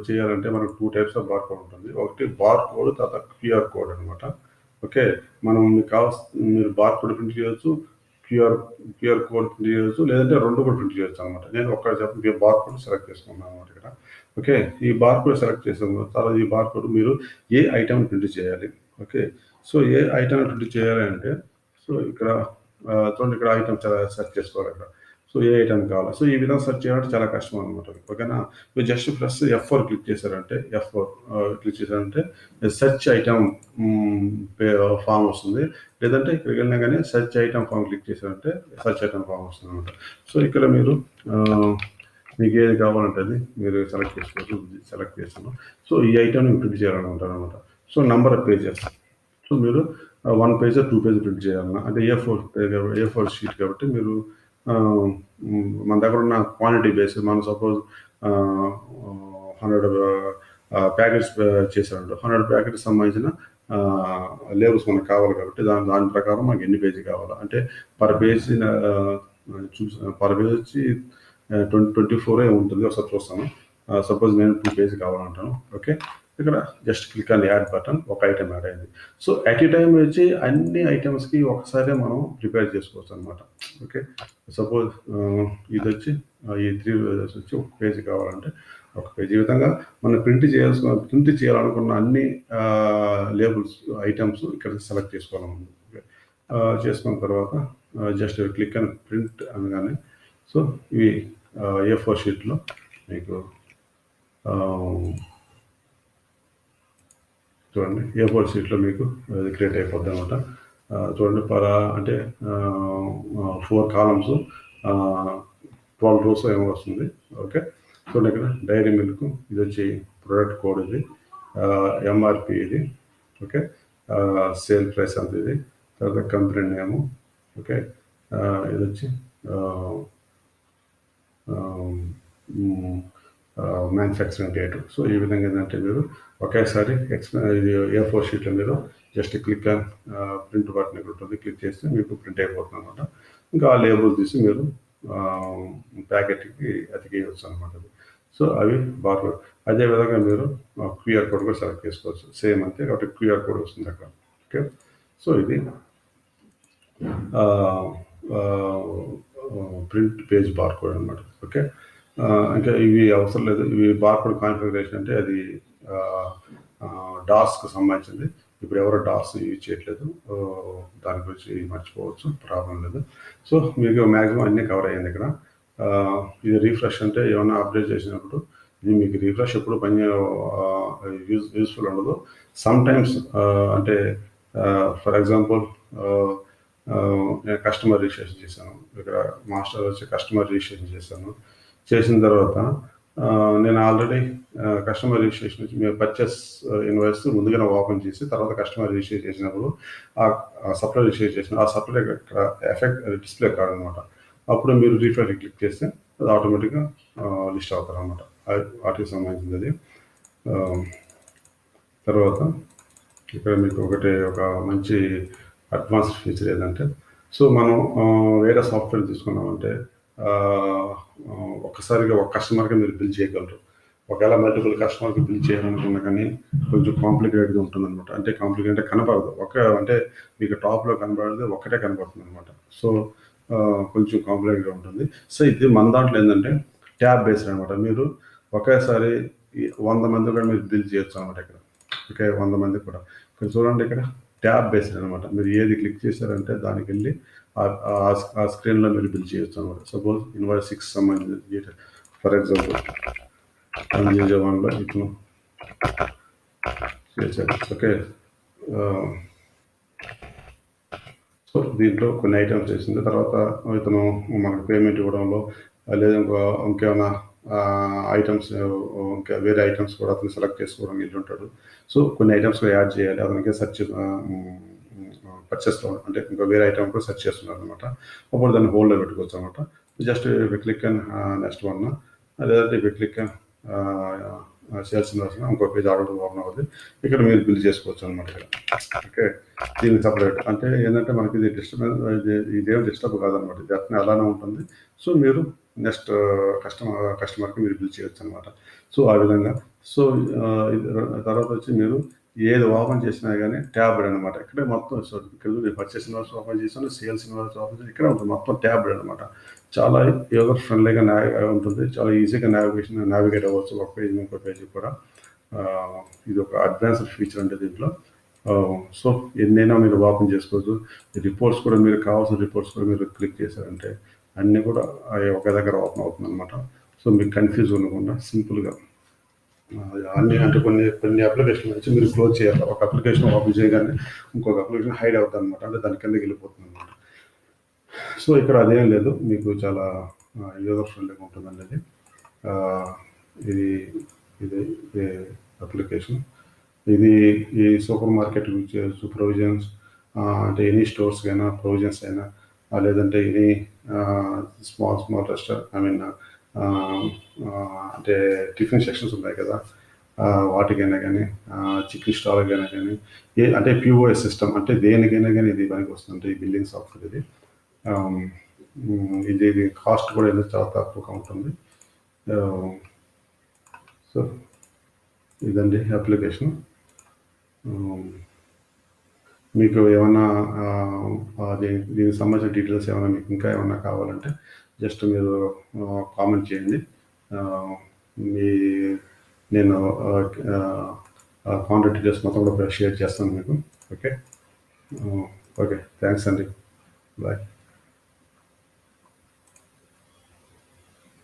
చేయాలంటే మనకు 2 టైప్స్ ఆఫ్ బార్కోడ్ ఉంటుంది. ఒకటి బార్కోడ్, తర్వాత QR కోడ్ అనమాట. ఓకే, మనం మీకు మీరు బార్కోడ్ ప్రింట్ చేయవచ్చు, క్యూఆర్ కోడ్ ప్రింట్ చేయవచ్చు, లేదంటే 2 కూడా ప్రింట్ చేయొచ్చు అనమాట. నేను ఒక్క చెప్పి బార్కోడ్ సెలెక్ట్ చేసుకున్నాను అనమాట ఇక్కడ. ఓకే, ఈ బార్కోడ్ సెలెక్ట్ చేసాము, తర్వాత ఈ బార్కోడ్ మీరు ఏ ఐటమ్ ప్రింట్ చేయాలి. ఓకే, సో ఏ ఐటమ్ ప్రింట్ చేయాలి అంటే, సో ఇక్కడ చూడండి, ఇక్కడ ఐటమ్ సెర్చ్ చేసుకోవాలి ఇక్కడ. సో ఏ ఐటమ్ కావాలి, సో ఈ విధంగా సెర్చ్ చేయాలంటే చాలా కష్టం అనమాట. ఓకేనా, మీరు జస్ట్ ప్లస్ F4 క్లిక్ చేశారంటే, F4 క్లిక్ చేశారంటే సెర్చ్ ఐటమ్ ఫామ్ వస్తుంది, లేదంటే ఇక్కడికి వెళ్ళినా కానీ సెర్చ్ ఐటమ్ ఫామ్ క్లిక్ చేశారంటే సెర్చ్ ఐటమ్ ఫామ్ వస్తుంది అనమాట. సో ఇక్కడ మీరు మీకు ఏది కావాలంటే అది మీరు సెలెక్ట్ చేసుకోవచ్చు. సెలెక్ట్ చేస్తాను, సో ఈ ఐటమ్ని ప్రింట్ చేయాలనుకుంటారు అనమాట. So number of pages, so మీరు 1 పేజ్ 2 పేజ్ ప్రింట్ చేయాలన్నా, అంటే A4 షీట్ కాబట్టి మీరు మన దగ్గర ఉన్న క్వాంటిటీ బేస్, మనం సపోజ్ 100 ప్యాకెట్స్ చేశారంటే 100 ప్యాకెట్స్ సంబంధించిన లేబుల్స్ మనకు కావాలి కాబట్టి దాని ప్రకారం మనకి ఎన్ని పేజీ కావాలో, అంటే పర్ పేజ్ వచ్చి 24 ఉంటుంది. ఒకసారి చూస్తాను, సపోజ్ నేను 2 పేజ్ కావాలంటాను. ఓకే, ఇక్కడ just click on add button, ఒక ఐటమ్ యాడ్ అయింది. సో అట్ ఏ టైం వచ్చి అన్ని ఐటమ్స్కి ఒకసారి మనం ప్రిపేర్ చేసుకోవచ్చు అనమాట. ఓకే, సపోజ్ ఇది వచ్చి ఈ 3 రోజెస్ వచ్చి ఒక పేజీ కావాలంటే ఒక పేజీ, ఈ విధంగా మనం ప్రింట్ చేయాలనుకున్న అన్ని లేబుల్స్ ఐటమ్స్ ఇక్కడ సెలెక్ట్ చేసుకోవాలి. చేసుకున్న తర్వాత జస్ట్ క్లిక్ అని ప్రింట్ అనగానే, సో ఇవి A4 షీట్లో మీకు చూడండి, A4 షీట్లో మీకు అది క్రియేట్ అయిపోద్ది అనమాట. చూడండి, అంటే 4 కాలమ్స్ 12 రోస్ ఏమో వస్తుంది. ఓకే, చూడండి ఇక్కడ డైరీ మిల్క్, ఇది వచ్చి ప్రోడక్ట్ కోడ్, ఇది ఎంఆర్పి, ఇది ఓకే, సేల్ ప్రైస్ అంత, ఇది తర్వాత కంపెనీ నేము. ఓకే, ఇది వచ్చి మ్యానుఫ్యాక్చరింగ్ డేట్. సో ఈ విధంగా ఏంటంటే మీరు ఒకేసారి ఇది A4 షీట్లో మీరు just click on print button ఇక్కడ ఉంటుంది, క్లిక్ చేస్తే మీకు ప్రింట్ అయిపోతుంది అనమాట. ఇంకా ఆ లేబుల్ తీసి మీరు ప్యాకెట్కి అతికేయవచ్చు అనమాట. సో అవి బార్కోడ్. అదేవిధంగా మీరు క్యూఆర్ కోడ్ కూడా సెలెక్ట్ చేసుకోవచ్చు, సేమ్ అంతే కాబట్టి క్యూఆర్ కోడ్ వస్తుంది అక్కడ. ఓకే, సో ఇది ప్రింట్ పేజ్ బార్కోడ్ అనమాట. ఓకే, ఇంకా ఇవి అవసరం లేదు. ఇవి బార్కోడ్ కాన్ఫిగరేషన్ అంటే అది డాస్కి సంబంధించింది. ఇప్పుడు ఎవరు డాస్ యూజ్ చేయట్లేదు, దాని గురించి మర్చిపోవచ్చు, ప్రాబ్లం లేదు. సో మీకు మ్యాక్సిమం అన్నీ కవర్ అయ్యింది ఇక్కడ. ఇది రీఫ్రెష్ అంటే ఏమైనా అప్డేట్ చేసినప్పుడు ఇది మీకు రీఫ్రెష్ ఎప్పుడు పని యూస్ఫుల్ ఉండదు. సమ్ టైమ్స్ అంటే ఫర్ ఎగ్జాంపుల్ నేను కస్టమర్ రిజిస్ట్రేషన్ చేశాను, ఇక్కడ మాస్టర్ వచ్చి కస్టమర్ రిజిస్ట్రేషన్ చేసిన తర్వాత నేను ఆల్రెడీ కస్టమర్ రిజిస్ట్రేషన్ వచ్చి మేము పర్చేస్ ఇన్వాయిస్ ముందుగానే ఓపెన్ చేసి తర్వాత కస్టమర్ రిజిస్ట్రేషన్ చేసినప్పుడు ఆ సప్లై రిజిస్ట్రేషన్ చేసిన ఆ సప్లై ఇక్కడ ఎఫెక్ట్ డిస్ప్లే కాదనమాట. అప్పుడు మీరు రీఫ్రెష్ క్లిక్ చేస్తే అది ఆటోమేటిక్గా లిస్ట్ అవుతారు అనమాట. వాటికి సంబంధించింది అది. తర్వాత ఇక్కడ మీకు ఒక మంచి అడ్వాన్స్డ్ ఫీచర్ ఏంటంటే, సో మనం వేరే సాఫ్ట్వేర్ తీసుకున్నామంటే ఒక్కసారిగా ఒక కస్టమర్కి మీరు బిల్ చేయగలరు. ఒకవేళ మల్టిపుల్ కస్టమర్కి బిల్ చేయాలనుకున్నా కానీ కొంచెం కాంప్లికేటెడ్గా ఉంటుంది అనమాట. అంటే కాంప్లికేట్ అంటే కనపడదు, అంటే మీకు టాప్లో కనపడదు, ఒక్కటే కనపడుతుంది అనమాట. సో కొంచెం కాంప్లికేట్గా ఉంటుంది. సో ఇది మన దాంట్లో ఏంటంటే ట్యాబ్ బేస్డ్ అనమాట. మీరు ఒకేసారి 100 మంది కూడా మీరు బిల్ చేయొచ్చు అనమాట ఇక్కడ. ఓకే, 100 మంది కూడా. ఇక్కడ చూడండి, ఇక్కడ ట్యాబ్ బేస్డ్ అనమాట. మీరు ఏది క్లిక్ చేశారంటే దానికి వెళ్ళి ఆ స్క్రీన్లో మీరు బిల్ చేయొచ్చు అనమాట. సపోజ్ ఇన్వాయిస్ 6 సంబంధించి ఫర్ ఎగ్జాంపుల్ 101లో ఇతను చేశారు. ఓకే, సో దీంట్లో కొన్ని ఐటమ్స్ చేసింది. తర్వాత ఇతను మనకు పేమెంట్ ఇవ్వడంలో లేదా ఇంకేమైనా ఐటమ్స్ ఇంకా వేరే ఐటమ్స్ కూడా అతను సెలెక్ట్ చేసుకోవడం వెళ్ళి ఉంటాడు. సో కొన్ని ఐటమ్స్ కూడా యాడ్ చేయాలి, అతనికి సెర్చ్ పర్చేస్లో అంటే ఇంకా వేరే ఐటమ్ కూడా సెర్చ్ చేస్తున్నారు అనమాట. అప్పుడు దాన్ని హోల్డ్లో పెట్టుకోవచ్చు అనమాట. Just click and next one, లేదంటే క్లిక్ అండ్ సేల్స్ ఇన్వాయిస్ ఇంకో పేజ్ ఆర్డర్ ఓపెన్ అవుతుంది. ఇక్కడ మీరు బిల్ చేసుకోవచ్చు అనమాట. ఓకే, దీనికి సపరేట్ అంటే ఏంటంటే మనకి ఇది ఇదేం డిస్టర్బ్ కాదనమాట, ఇది అట్నే అలానే ఉంటుంది. సో మీరు నెక్స్ట్ కస్టమర్కి మీరు బిల్ చేయొచ్చు అనమాట. సో ఆ విధంగా. సో తర్వాత వచ్చి మీరు ఏది ఓపెన్ చేసినా కానీ ట్యాబ్డ్ అనమాట. ఇక్కడే మొత్తం ఇక్కడ పర్చేస్ ఇన్వాయిస్ ఓపెన్ చేసాను, సేల్స్ ఇన్వాయిస్ ఓపెన్ చేసి ఇక్కడే ఉంటుంది, మొత్తం ట్యాబ్డ్ అనమాట. చాలా యూజర్ ఫ్రెండ్లీగా ఉంటుంది, చాలా ఈజీగా నావిగేట్ అవ్వచ్చు ఒక పేజ్ ఇంకో పేజీ కూడా. ఇది ఒక అడ్వాన్స్డ్ ఫీచర్ అంటే దీంట్లో. సో ఎన్నైనా మీరు ఓపెన్ చేసుకోవచ్చు. రిపోర్ట్స్ కూడా మీరు కావాల్సిన రిపోర్ట్స్ కూడా మీరు క్లిక్ చేశారంటే అన్నీ కూడా ఒక దగ్గర ఓపెన్ అవుతుంది అనమాట. సో మీకు కన్ఫ్యూజ్ ఉండకుండా సింపుల్గా అన్ని అంటే కొన్ని అప్లికేషన్ నుంచి మీరు క్లోజ్ చేయాలి. ఒక అప్లికేషన్ ఓపెన్ చేయగానే ఇంకొక అప్లికేషన్ హైడ్ అవుతుంది అనమాట, అంటే దాని కిందకి వెళ్ళిపోతుంది అనమాట. సో ఇక్కడ అదేం లేదు, మీకు చాలా యూజర్ ఫ్రెండ్లీగా ఉంటుందండి అది. ఇది అప్లికేషన్. ఇది ఈ సూపర్ మార్కెట్ ప్రొవిజన్స్ అంటే ఎనీ స్టోర్స్ అయినా ప్రొవిజన్స్ అయినా లేదంటే ఎనీ స్మాల్ రెస్టారెంట్ అంటే టిఫిన్ సెక్షన్స్ ఉన్నాయి కదా, వాటికైనా కానీ చికెన్ స్టాల్కైనా కానీ అంటే POS సిస్టమ్ అంటే దేనికైనా కానీ ఇది పనికి వస్తుంది. ఈ బిల్లింగ్ సాఫ్ట్వేర్ ఇది కాస్ట్ కూడా ఏదో చాలా తక్కువగా ఉంటుంది. సో ఇదండి అప్లికేషన్. మీకు ఏమన్నా దీనికి సంబంధించిన డీటెయిల్స్ ఏమైనా మీకు ఇంకా ఏమన్నా కావాలంటే జస్ట్ మీరు కామెంట్ చేయండి. నేను కాంటాక్ట్ డీటెయిల్స్ మొత్తం కూడా షేర్ చేస్తాను మీకు. ఓకే, థ్యాంక్స్ అండి, బాయ్.